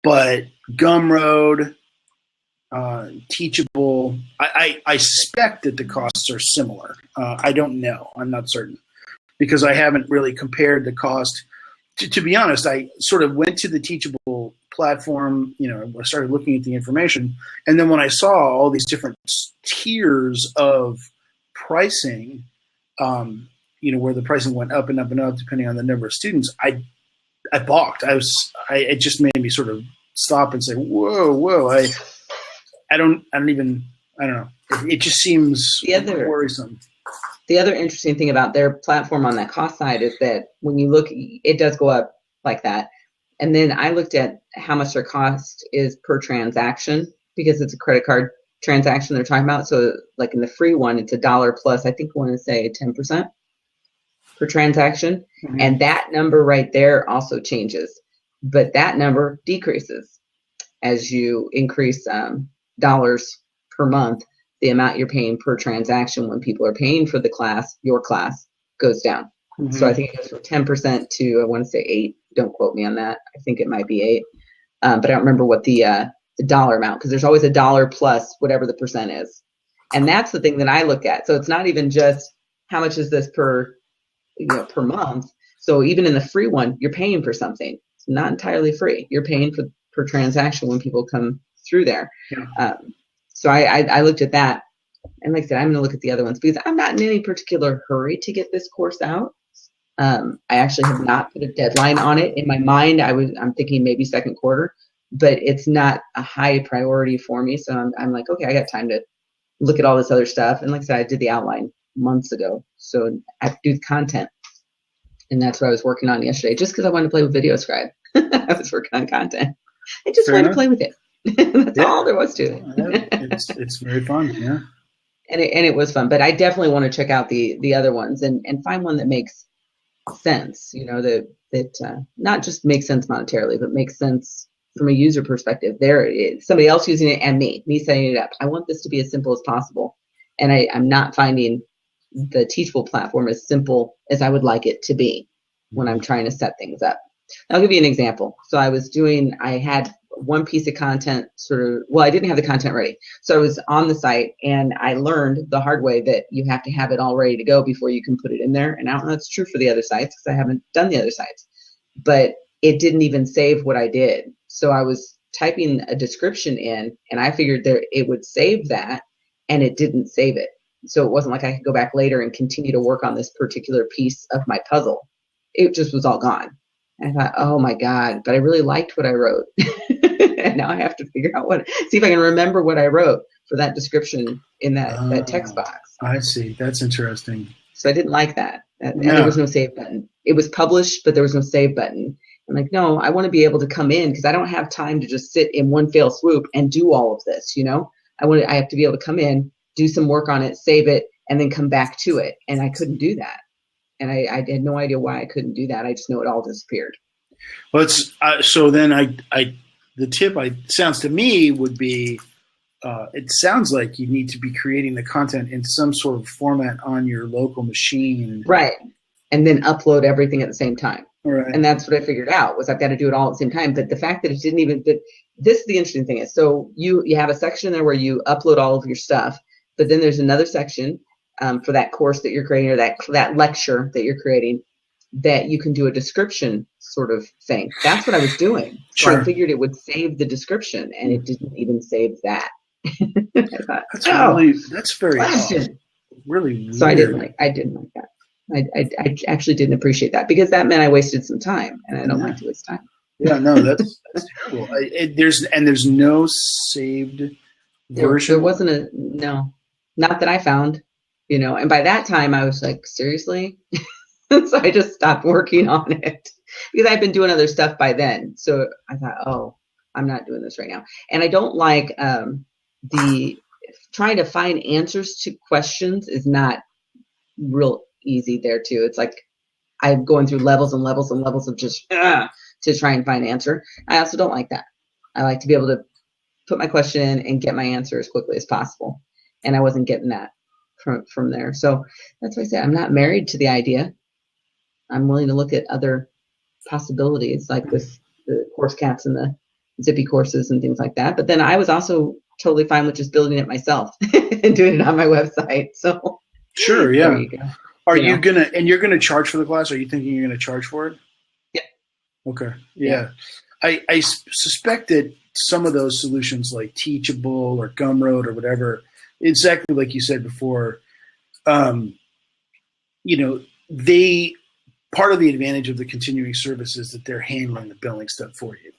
but Gumroad, Teachable, I suspect that the costs are similar. I don't know. I'm not certain because I haven't really compared the cost. To be honest, I sort of went to the Teachable platform, I started looking at the information, and then when I saw all these different tiers of pricing, where the pricing went up and up and up depending on the number of students, I balked. It just made me sort of stop and say, whoa, I don't know. It just seems worrisome. The other interesting thing about their platform on that cost side is that when you look, it does go up like that. And then I looked at how much their cost is per transaction because it's a credit card transaction they're talking about. So like in the free one, it's $1 plus, I think I want to say 10% per transaction. Mm-hmm. And that number right there also changes, but that number decreases as you increase dollars per month. The amount you're paying per transaction when people are paying for the class, your class, goes down. Mm-hmm. So I think it goes from 10% to, I want to say 8. Don't quote me on that. I think it might be 8. But I don't remember what the dollar amount, because there's always $1 plus whatever the percent is. And that's the thing that I look at. So it's not even just how much is this per month. So even in the free one, you're paying for something. It's not entirely free. You're paying per transaction when people come through there. Yeah. So I looked at that, and like I said, I'm going to look at the other ones because I'm not in any particular hurry to get this course out. I actually have not put a deadline on it. In my mind, I'm thinking maybe second quarter, but it's not a high priority for me. So I'm like, okay, I got time to look at all this other stuff. And like I said, I did the outline months ago, so I have to do the content, and that's what I was working on yesterday. Just because I wanted to play with videoscribe, I was working on content. I just wanted to play with it. That's all there was to it. It's very fun, yeah. And it was fun, but I definitely want to check out the other ones and find one that makes sense. That not just makes sense monetarily, but makes sense from a user perspective. There is somebody else using it and me setting it up. I want this to be as simple as possible, and I'm not finding the Teachable platform as simple as I would like it to be when I'm trying to set things up. I'll give you an example. So I had one piece of content well, I didn't have the content ready. So I was on the site and I learned the hard way that you have to have it all ready to go before you can put it in there. And I don't know if it's true for the other sites because I haven't done the other sites, but it didn't even save what I did. So I was typing a description in and I figured it would save that, and it didn't save it. So it wasn't like I could go back later and continue to work on this particular piece of my puzzle. It just was all gone. And I thought, oh my God, but I really liked what I wrote. And now I have to figure out see if I can remember what I wrote for that description in that text box. I see. That's interesting. So I didn't like that. And there was no save button. It was published, but there was no save button. I'm like, no, I want to be able to come in because I don't have time to just sit in one fell swoop and do all of this, I have to be able to come in, do some work on it, save it, and then come back to it. And I couldn't do that. And I had no idea why I couldn't do that. I just know it all disappeared. Well, it's so then the tip sounds to me would be, it sounds like you need to be creating the content in some sort of format on your local machine. Right. And then upload everything at the same time. Right. And that's what I figured out was I've got to do it all at the same time. But the fact that it didn't even, this is the interesting thing is, so you have a section there where you upload all of your stuff, but then there's another section for that course that you're creating, or that lecture that you're creating, that you can do a description sort of thing. That's what I was doing. So Sure. I figured it would save the description, and it didn't even save that. I thought, that's very odd. Really weird. So I didn't like that. I actually didn't appreciate that because that meant I wasted some time, and I don't like to waste time. Yeah, no, that's terrible. There's no saved version. There wasn't no, not that I found. And by that time I was like, seriously? So I just stopped working on it because I'd been doing other stuff by then. So I thought, oh, I'm not doing this right now. And I don't like the trying to find answers to questions is not real easy there too. It's like I'm going through levels and levels and levels of just to try and find an answer. I also don't like that. I like to be able to put my question in and get my answer as quickly as possible. And I wasn't getting that from there. So that's why I say I'm not married to the idea. I'm willing to look at other possibilities like with the course caps and the zippy courses and things like that. But then I was also totally fine with just building it myself and doing it on my website. So sure, yeah. There you go. You're gonna charge for the class? Are you thinking you're gonna charge for it? Yeah. Okay. Yeah. I suspect that some of those solutions like Teachable or Gumroad or whatever, exactly like you said before, part of the advantage of the continuing service is that they're handling the billing stuff for you.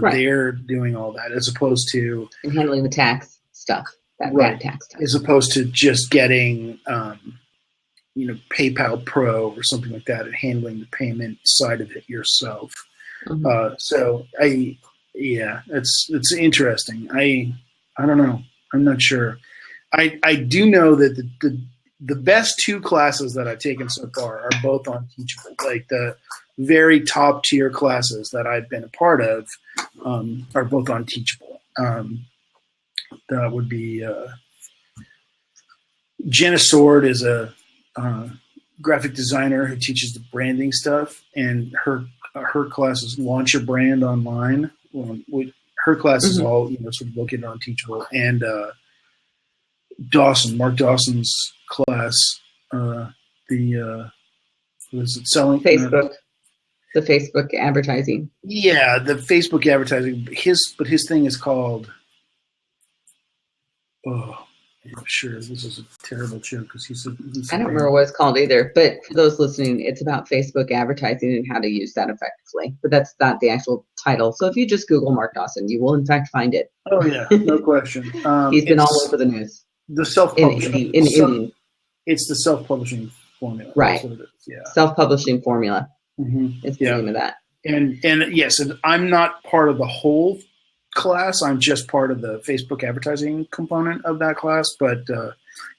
Right. They're doing all that as opposed to and handling the tax stuff, right, tax stuff. As opposed to just getting PayPal Pro or something like that and handling the payment side of it yourself. Mm-hmm. It's interesting. I don't know. I'm not sure. I do know that the best two classes that I've taken so far are both on Teachable. Like the very top tier classes that I've been a part of are both on Teachable. That would be Jenna Sword is a graphic designer who teaches the branding stuff, and her class is Launch Your Brand Online. Her class is all sort of located on Teachable, and Mark Dawson's class, selling Facebook, the Facebook advertising. Yeah, the Facebook advertising. His thing is called. I'm sure this is a terrible joke because he's I don't remember what it's called either. But for those listening, it's about Facebook advertising and how to use that effectively. But that's not the actual title. So if you just Google Mark Dawson, you will in fact find it. Oh yeah, no question. He's been all over the news. The self-publishing. It's the self-publishing formula. Right. That's what it is. Yeah. Self-publishing formula. Mm-hmm. Is the name of that. And yes, and I'm not part of the whole class. I'm just part of the Facebook advertising component of that class. But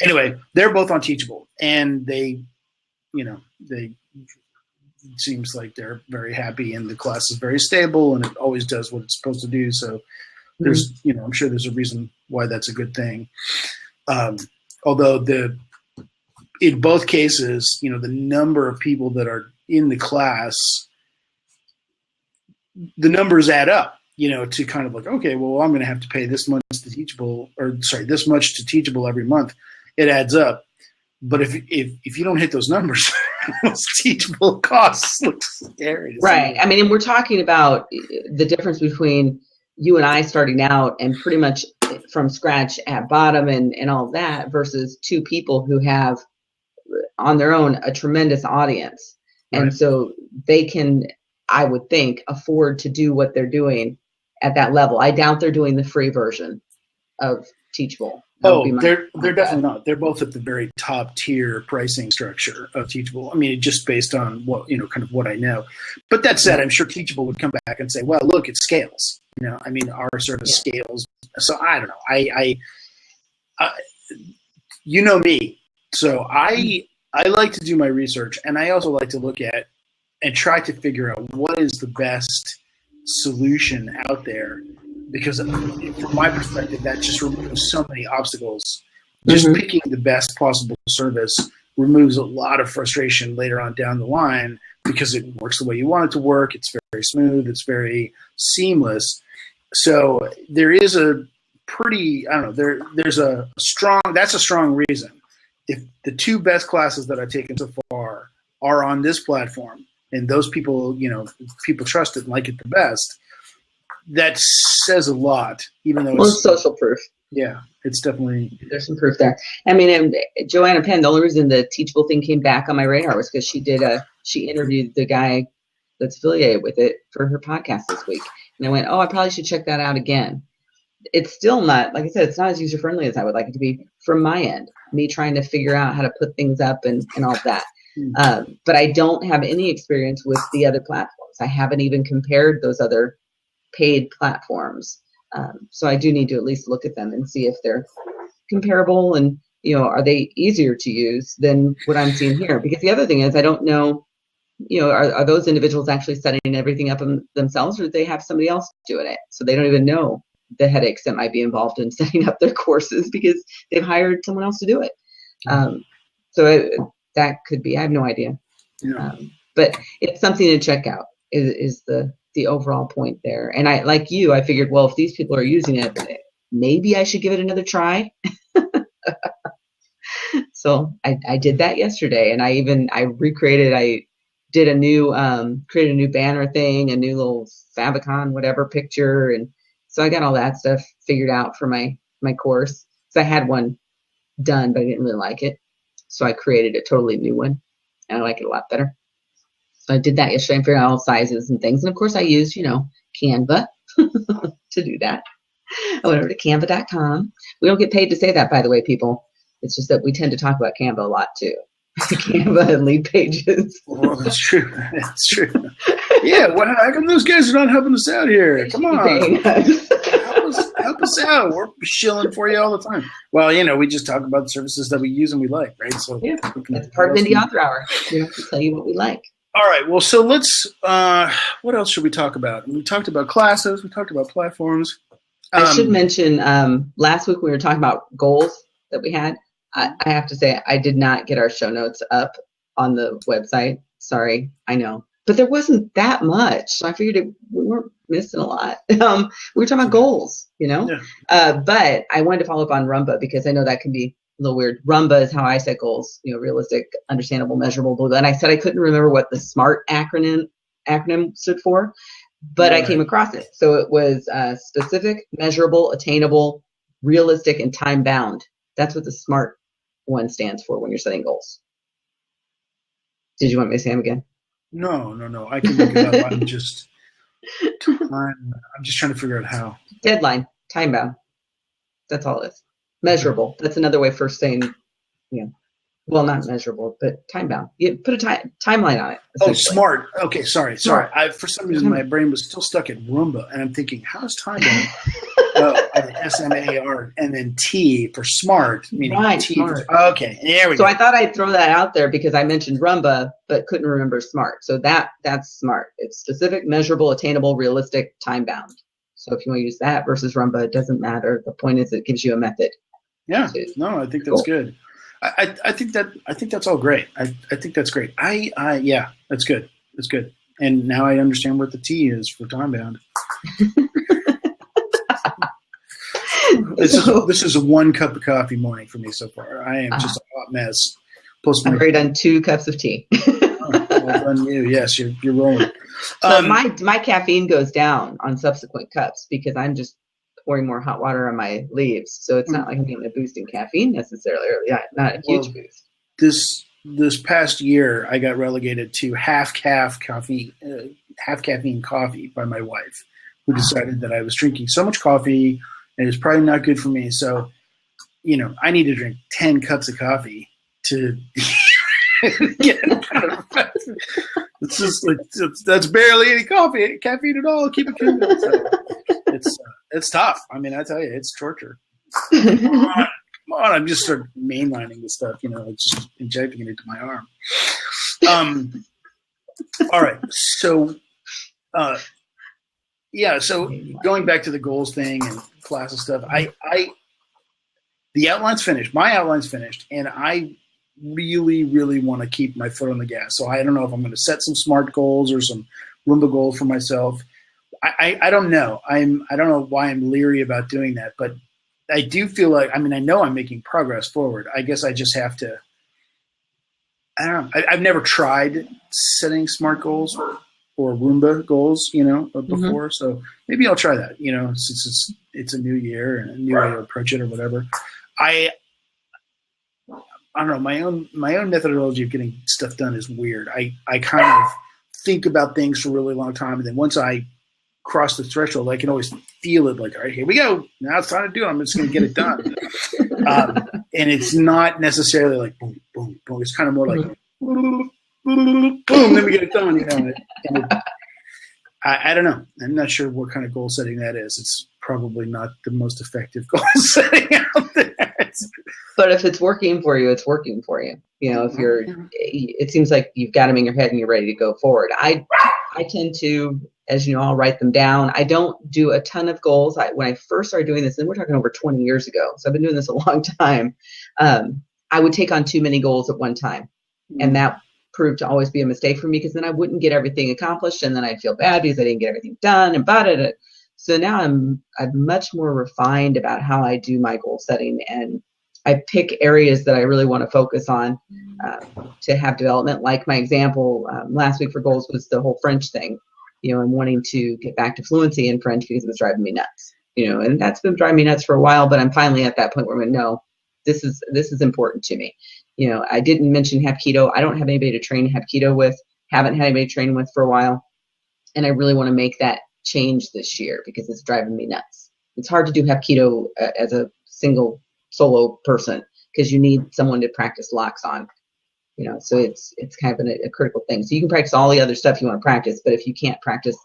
anyway, they're both on Teachable, and it seems like they're very happy, and the class is very stable, and it always does what it's supposed to do. So there's, I'm sure there's a reason why that's a good thing. Although in both cases, the number of people that are in the class, the numbers add up. to kind of like, okay, well, I'm going to have to pay this much to Teachable, this much to Teachable every month. It adds up. But if you don't hit those numbers, those Teachable costs look scary. Right. I mean, and we're talking about the difference between you and I starting out and pretty much from scratch at bottom and all of that versus two people who have on their own a tremendous audience. Right. And so they can, I would think, afford to do what they're doing at that level. I doubt they're doing the free version of Teachable. They're definitely not. They're both at the very top tier pricing structure of Teachable. I mean, just based on what, kind of what I know. But that said, I'm sure Teachable would come back and say, well, look, it scales. I mean, our service scales. So I don't know. I you know me. So I like to do my research, and I also like to look at and try to figure out what is the best solution out there. Because from my perspective, that just removes so many obstacles. Just picking the best possible service removes a lot of frustration later on down the line because it works the way you want it to work. It's very smooth. It's very seamless. So there is a pretty, I don't know, there's a strong, that's a strong reason. If the two best classes that I've taken so far are on this platform and those people, people trust it and like it the best, that says a lot, even though it's social proof. Yeah, it's definitely. There's some proof there. I mean, and Joanna Penn, the only reason the Teachable thing came back on my radar was because she interviewed the guy that's affiliated with it for her podcast this week. And I went, I probably should check that out again. It's still not, like I said, it's not as user-friendly as I would like it to be from my end, me trying to figure out how to put things up and all of that. But I don't have any experience with the other platforms. I haven't even compared those other paid platforms. So I do need to at least look at them and see if they're comparable and, are they easier to use than what I'm seeing here? Because the other thing is I don't know, are those individuals actually setting everything up themselves, or do they have somebody else doing it? So they don't even know the headaches that might be involved in setting up their courses because they've hired someone else to do it. So that could be, I have no idea. Yeah. But it's something to check out is the overall point there. And I, like you, I figured, well, if these people are using it, maybe I should give it another try. So I did that yesterday, and I did a new, created a new banner thing, a new little favicon, whatever picture. And so I got all that stuff figured out for my course. So I had one done, but I didn't really like it. So I created a totally new one, and I like it a lot better. So I did that yesterday and figured out all sizes and things. And of course I used, Canva to do that. I went over to canva.com. We don't get paid to say that, by the way, people. It's just that we tend to talk about Canva a lot too. Canva and LeadPages. Well, that's true. That's true. Yeah, how come those guys are not helping us out here? Come on. Help us out. We're shilling for you all the time. Well, we just talk about the services that we use and we like, right? So yeah, that's part of Indie Author Hour. We have to tell you what we like. All right. Well, so let's. What else should we talk about? We talked about classes. We talked about platforms. I should mention last week we were talking about goals that we had. I have to say I did not get our show notes up on the website. Sorry, I know, but there wasn't that much, so I figured we weren't missing a lot. We were talking about goals, Yeah. But I wanted to follow up on Rumba because I know that can be a little weird. Rumba is how I set goals, realistic, understandable, measurable, blah, blah. And I said I couldn't remember what the SMART acronym stood for, but I came across it. So it was specific, measurable, attainable, realistic, and time bound. That's what the SMART one stands for when you're setting goals. Did you want me to say them again? No. I can look it up. I'm just trying to figure out how. Deadline, time bound. That's all it is. Measurable. That's another way for saying, well, not measurable, but time bound. You put a timeline on it. Oh, SMART. Okay, sorry. For some reason, my brain was still stuck at Roomba, and I'm thinking, how's time bound? SMAR, and then T for smart, meaning right, T. Smart. Okay, there we go. So I thought I'd throw that out there because I mentioned Rumba, but couldn't remember SMART. So that's SMART. It's specific, measurable, attainable, realistic, time bound. So if you want to use that versus Rumba, it doesn't matter. The point is it gives you a method. Yeah, no, I think that's good. I think that's all great. I think that's great. Yeah, that's good. That's good. And now I understand what the T is for time bound. This is a 1 cup of coffee morning for me so far. I am just a hot mess. I've already done 2 cups of tea. Well done you. Yes, you're rolling. So my caffeine goes down on subsequent cups because I'm just pouring more hot water on my leaves. So it's not like I'm getting a boost in caffeine necessarily, or not a huge boost. This past year, I got relegated to half caffeine coffee by my wife, who decided that I was drinking so much coffee and it's probably not good for me. So, I need to drink 10 cups of coffee to get out of it. It's just that's barely any caffeine at all. Keep it cool. So it's tough. I mean, I tell you, it's torture. Come on, I'm just sort of mainlining this stuff, just injecting it into my arm. All right, so so going back to the goals thing and class and stuff, the outline's finished. My outline's finished, and I really, really want to keep my foot on the gas. So I don't know if I'm going to set some SMART goals or some Roomba goals for myself. I don't know. I don't know why I'm leery about doing that, but I do feel like, I know I'm making progress forward. I guess I just have to, I don't know. I've never tried setting SMART goals or Roomba goals, before. So maybe I'll try that, since it's a new year and a new way to approach it or whatever. I don't know. My own methodology of getting stuff done is weird. I kind of think about things for a really long time, and then once I cross the threshold, I can always feel it. Like, all right, here we go. Now it's time to do it. I'm just going to get it done. And it's not necessarily like boom, boom, boom. It's kind of more like boom, then we get it done. I don't know. I'm not sure what kind of goal setting that is. It's probably not the most effective goal setting out there. But if it's working for you, it's working for you. It seems like you've got them in your head and you're ready to go forward. I tend to, as you know, I'll write them down. I don't do a ton of goals. When I first started doing this, and we're talking over 20 years ago, so I've been doing this a long time, I would take on too many goals at one time. And that proved to always be a mistake for me, because then I wouldn't get everything accomplished, and then I'd feel bad because I didn't get everything done and about it. So now I'm much more refined about how I do my goal setting, and I pick areas that I really want to focus on to have development. Like my example last week for goals was the whole French thing. I'm wanting to get back to fluency in French because it was driving me nuts. And that's been driving me nuts for a while, but I'm finally at that point where I'm going, no, this is important to me. I didn't mention Hapkido. I don't have anybody to train Hapkido with, haven't had anybody to train with for a while. And I really want to make that change this year because it's driving me nuts. It's hard to do Hapkido as a single solo person because you need someone to practice locks on. So it's kind of a critical thing. So you can practice all the other stuff you want to practice, but if you can't practice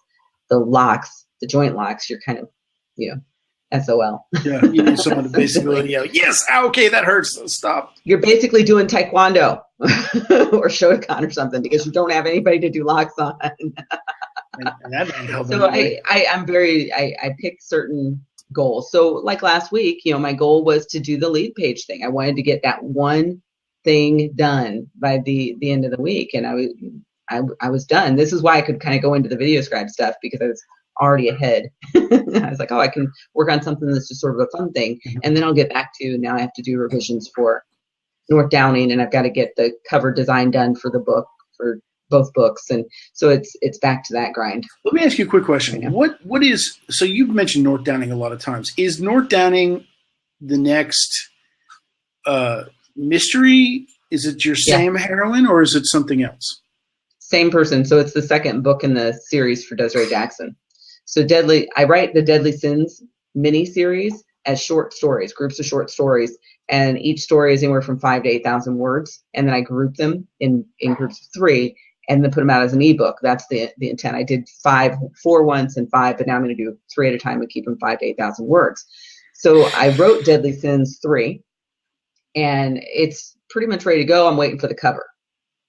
the locks, the joint locks, you're kind of, SOL. Yeah, you need someone to basically yell, yes, okay, that hurts, stop. You're basically doing Taekwondo or Shotokan or something because you don't have anybody to do locks on. and that doesn't help. So I pick certain goals. So like last week, my goal was to do the LeadPage thing. I wanted to get that one thing done by the end of the week, and I was done. This is why I could kind of go into the videoscribe stuff, because I was already ahead. I was like, I can work on something that's just sort of a fun thing, and then I'll get back to, now I have to do revisions for North Downing, and I've got to get the cover design done for the book, for both books, and so it's back to that grind. Let me ask you a quick question. What is, so you've mentioned North Downing a lot of times. Is North Downing the next mystery? Is it your same heroine, or is it something else? Same person. So it's the second book in the series for Desiree Jackson. So I write the Deadly Sins mini-series as short stories, groups of short stories, and each story is anywhere from 5,000 to 8,000 words, and then I group them in groups of 3, and then put them out as an ebook. That's the intent. I did 4 once and 5, but now I'm going to do 3 at a time and keep them 5,000 to 8,000 words. So I wrote Deadly Sins 3, and it's pretty much ready to go. I'm waiting for the cover,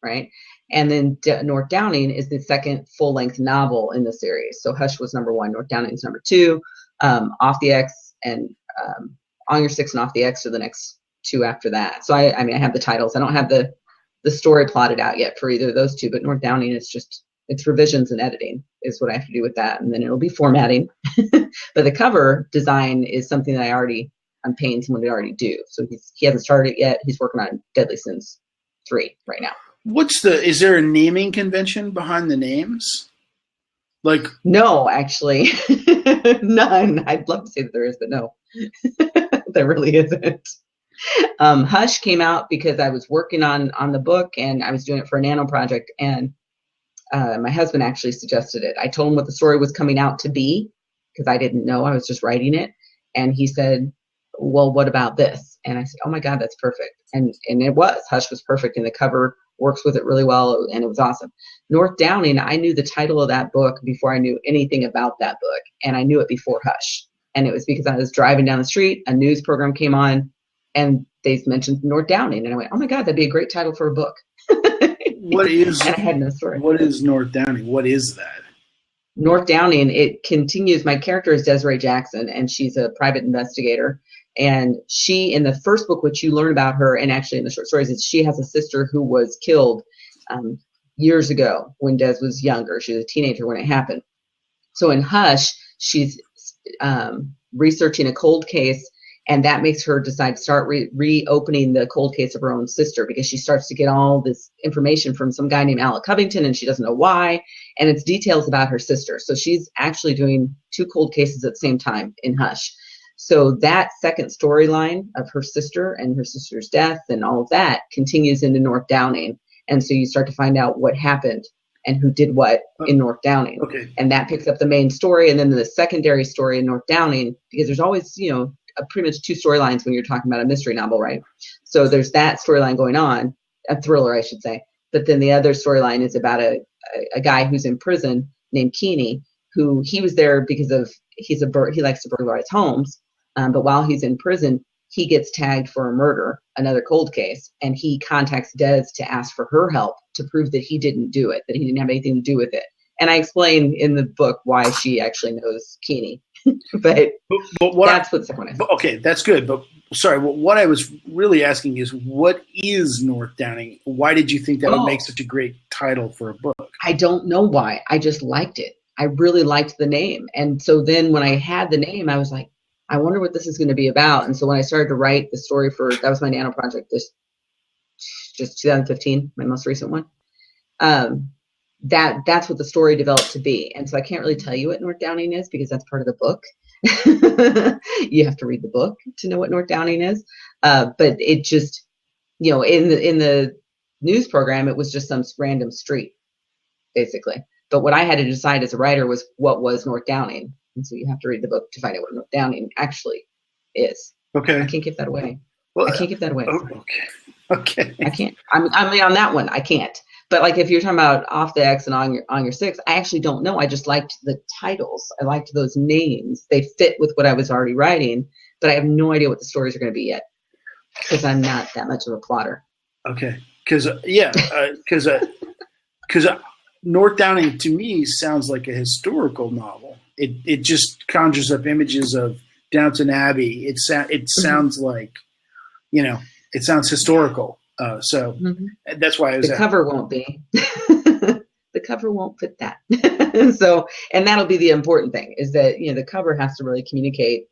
right? And then North Downing is the second full-length novel in the series. So Hush was number 1, North Downing is number 2, Off the X and On Your Six and Off the X are the next 2 after that. So I have the titles. I don't have the story plotted out yet for either of those 2, but North Downing is just It's revisions and editing is what I have to do with that, and then it'll be formatting. But the cover design is something that I'm paying someone to already do. So he hasn't started it yet. He's working on Deadly Sins 3 right now. Is there a naming convention behind the names? Like, no, actually, none. I'd love to say that there is, but no, there really isn't. Hush came out because I was working on the book, and I was doing it for a nano project, and my husband actually suggested it. I told him what the story was coming out to be because I didn't know. I was just writing it, and he said, well, what about this? And I said, oh my God, that's perfect. And it was. Hush was perfect, and the cover works with it really well, and it was awesome. North Downing, I knew the title of that book before I knew anything about that book, and I knew it before Hush. And it was because I was driving down the street, a news program came on, and they mentioned North Downing, and I went, oh my God, that'd be a great title for a book. What is? And I had no story. What is North Downing? What is that? North Downing, it continues. My character is Desiree Jackson, and she's a private investigator. And she, in the first book, which you learn about her, and actually in the short stories, is she has a sister who was killed years ago when Des was younger. She was a teenager when it happened. So in Hush, she's researching a cold case, and that makes her decide to start reopening the cold case of her own sister, because she starts to get all this information from some guy named Alec Covington, and she doesn't know why, and it's details about her sister. So she's actually doing 2 cold cases at the same time in Hush. So that second storyline of her sister and her sister's death and all of that continues into North Downing. And so you start to find out what happened and who did what in North Downing. Okay. And that picks up the main story. And then the secondary story in North Downing, because there's always, pretty much 2 storylines when you're talking about a mystery novel, right? So there's that storyline going on, a thriller, I should say. But then the other storyline is about a guy who's in prison named Keeney, who he was there because of he likes to burglarize homes. But while he's in prison, he gets tagged for a murder, another cold case, and he contacts Des to ask for her help to prove that he didn't do it, that he didn't have anything to do with it. And I explain in the book why she actually knows Keeney. but that's what the second one is. Okay, that's good. But sorry, what I was really asking is, what is North Downing? Why did you think that would make such a great title for a book? I don't know why. I just liked it. I really liked the name. And so then when I had the name, I was like, I wonder what this is going to be about. And so when I started to write the story that was my nano project, just 2015, my most recent one, that's what the story developed to be. And so I can't really tell you what North Downing is because that's part of the book. You have to read the book to know what North Downing is. But it just, in the news program, it was just some random street, basically. But what I had to decide as a writer was what was North Downing. And so you have to read the book to find out what North Downing actually is. Okay. I can't give that away. Well, I can't give that away. Okay. I can't. I mean, on that one, I can't. But like if you're talking about Off the X and on your Six, I actually don't know. I just liked the titles. I liked those names. They fit with what I was already writing, but I have no idea what the stories are going to be yet because I'm not that much of a plotter. Okay. Because North Downing to me sounds like a historical novel. It just conjures up images of Downton Abbey. It sounds like, it sounds historical. So that's why I was. The cover won't be. The cover won't fit that. So, and that'll be the important thing is that the cover has to really communicate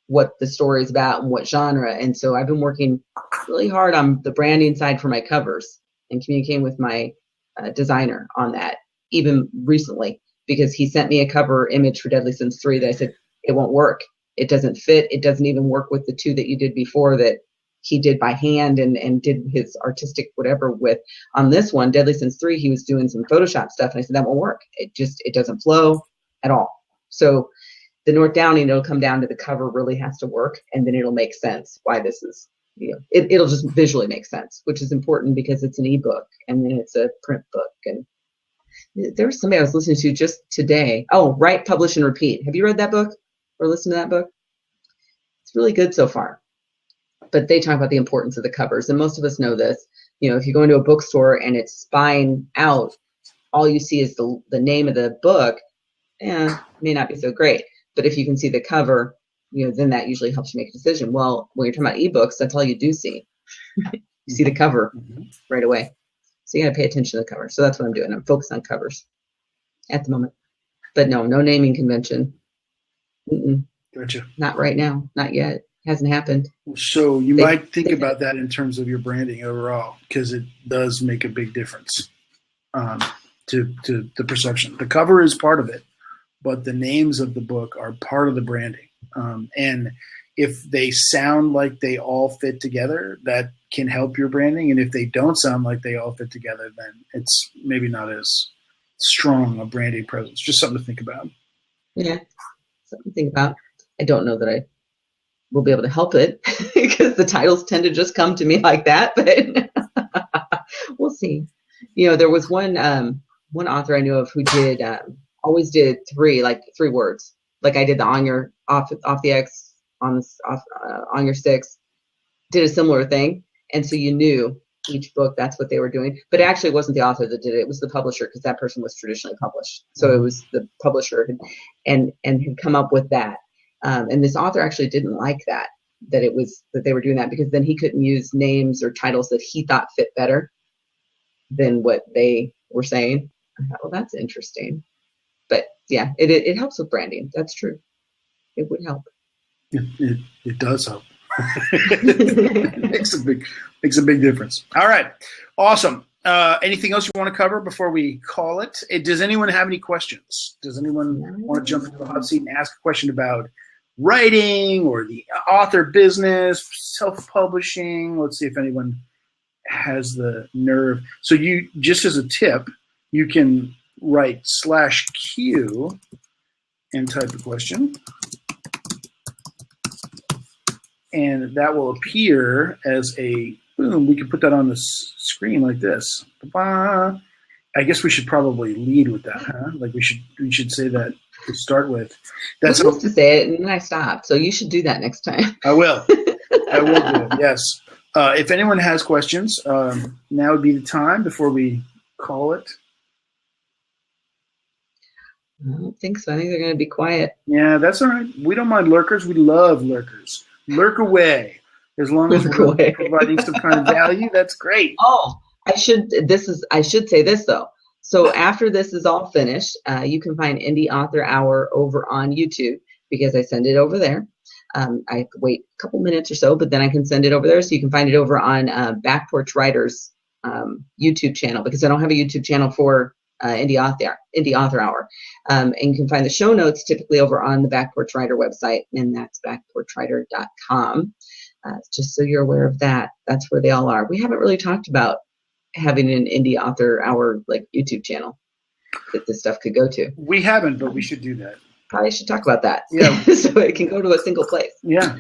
what the story is about and what genre. And so I've been working really hard on the branding side for my covers and communicating with my designer on that, even recently, because he sent me a cover image for Deadly Sins 3 that I said, it won't work. It doesn't fit. It doesn't even work with the 2 that you did before that he did by hand and did his artistic whatever with. On this one, Deadly Sins 3, he was doing some Photoshop stuff, and I said, that won't work. It doesn't flow at all. So the North Downing, it'll come down to the cover really has to work, and then it'll make sense why this is, it'll just visually make sense, which is important because it's an ebook, and then it's a print book. And there was somebody I was listening to just today. Oh, Write, Publish, and Repeat. Have you read that book or listened to that book? It's really good so far. But they talk about the importance of the covers. And most of us know this. If you go into a bookstore and it's spine out, all you see is the name of the book. May not be so great. But if you can see the cover, then that usually helps you make a decision. Well, when you're talking about ebooks, that's all you do see. You see the cover right away. So you got to pay attention to the cover. So that's what I'm doing. I'm focused on covers. at the moment. But no naming convention. Gotcha. Not right now. Not yet. Hasn't happened. So you might think about that in terms of your branding overall, because it does make a big difference to the perception. The cover is part of it, but the names of the book are part of the branding. And if they sound like they all fit together, that can help your branding. And if they don't sound like they all fit together, then it's maybe not as strong a branding presence. Just something to think about. Yeah, something to think about. I don't know that I will be able to help it because the titles tend to just come to me like that, but we'll see. There was one author I knew of who did always did three words. Like I did the on your off the X on your six, did a similar thing, and so you knew each book that's what they were doing. But it actually wasn't the author that did it; it was the publisher, because that person was traditionally published. So it was the publisher and had come up with that. And this author actually didn't like that they were doing that, because then he couldn't use names or titles that he thought fit better than what they were saying. I thought, well, that's interesting. But yeah, it helps with branding. That's true. It would help. It does help. Makes a big difference. All right. Awesome. Anything else you want to cover before we call it? Does anyone have any questions? Does anyone want to jump into the hot seat and ask a question about writing or the author business, self-publishing? Let's see if anyone has the nerve. So you, just as a tip, you can write /Q and type a question. And that will appear as a boom. We can put that on the screen like this. Ba-ba. I guess we should probably lead with that, huh? Like we should say that to start with. That's supposed to say it, and then I stopped. So you should do that next time. I will. I will do it. Yes. If anyone has questions, now would be the time before we call it. I don't think so. I think they're going to be quiet. Yeah, that's all right. We don't mind lurkers. We love lurkers. Lurk away. As long as we're providing some kind of value, that's great. Oh, I should say this though. So after this is all finished, you can find Indie Author Hour over on YouTube, because I send it over there. I have to wait a couple minutes or so, but then I can send it over there. So you can find it over on Back Porch Writers YouTube channel, because I don't have a YouTube channel for Indie Author Hour. And you can find the show notes typically over on the Back Porch Writer website, and that's backporchwriter.com. Just so you're aware of that. That's where they all are. We haven't really talked about having an Indie Author Hour YouTube channel that this stuff could go to. We haven't, but we should do that. Probably should talk about that. Yeah. So it can go to a single place. Yeah,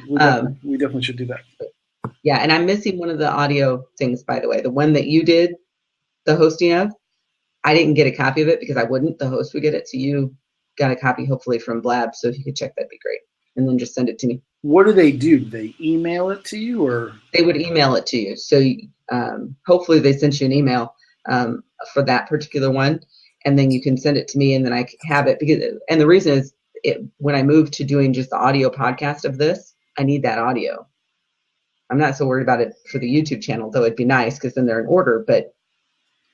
we definitely should do that. Yeah, and I'm missing one of the audio things, by the way. The one that you did the hosting of, I didn't get a copy of it because I wouldn't. The host would get it. So you got a copy, hopefully, from Blab. So if you could check, that'd be great. And then just send it to me. What do they do? Do they email it to you, or? They would email it to you. So hopefully they sent you an email for that particular one. And then you can send it to me, and then I can have it. And the reason is, when I moved to doing just the audio podcast of this, I need that audio. I'm not so worried about it for the YouTube channel, though it'd be nice because then they're in order. But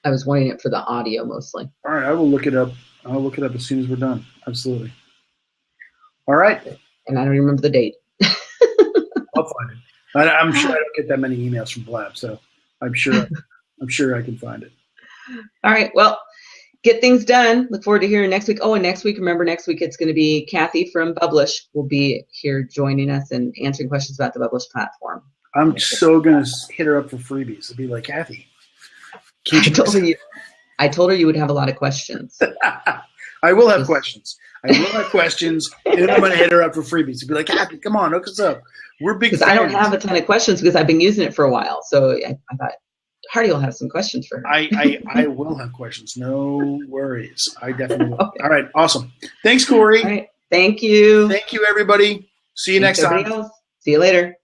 I was wanting it for the audio mostly. All right, I will look it up. I'll look it up as soon as we're done. Absolutely. All right. And I don't remember the date. I'll find it. I'm sure I don't get that many emails from Blab, so I'm sure I can find it. All right. Well, get things done. Look forward to hearing next week. Oh, and next week it's going to be Kathy from BUBLISH will be here joining us and answering questions about the BUBLISH platform. I'm so going to hit her up for freebies. I'll be like, Kathy. I told her you would have a lot of questions. I will have questions. And then I'm going to hit her up for freebies. I'll be like, Kathy, come on, hook us up. We're big fans. Because I don't have a ton of questions because I've been using it for a while. So I thought Hardy will have some questions for her. I will have questions. No worries. I definitely will. Okay. All right. Awesome. Thanks, Corey. All right. Thank you. Thank you, everybody. See you next time. Else. See you later.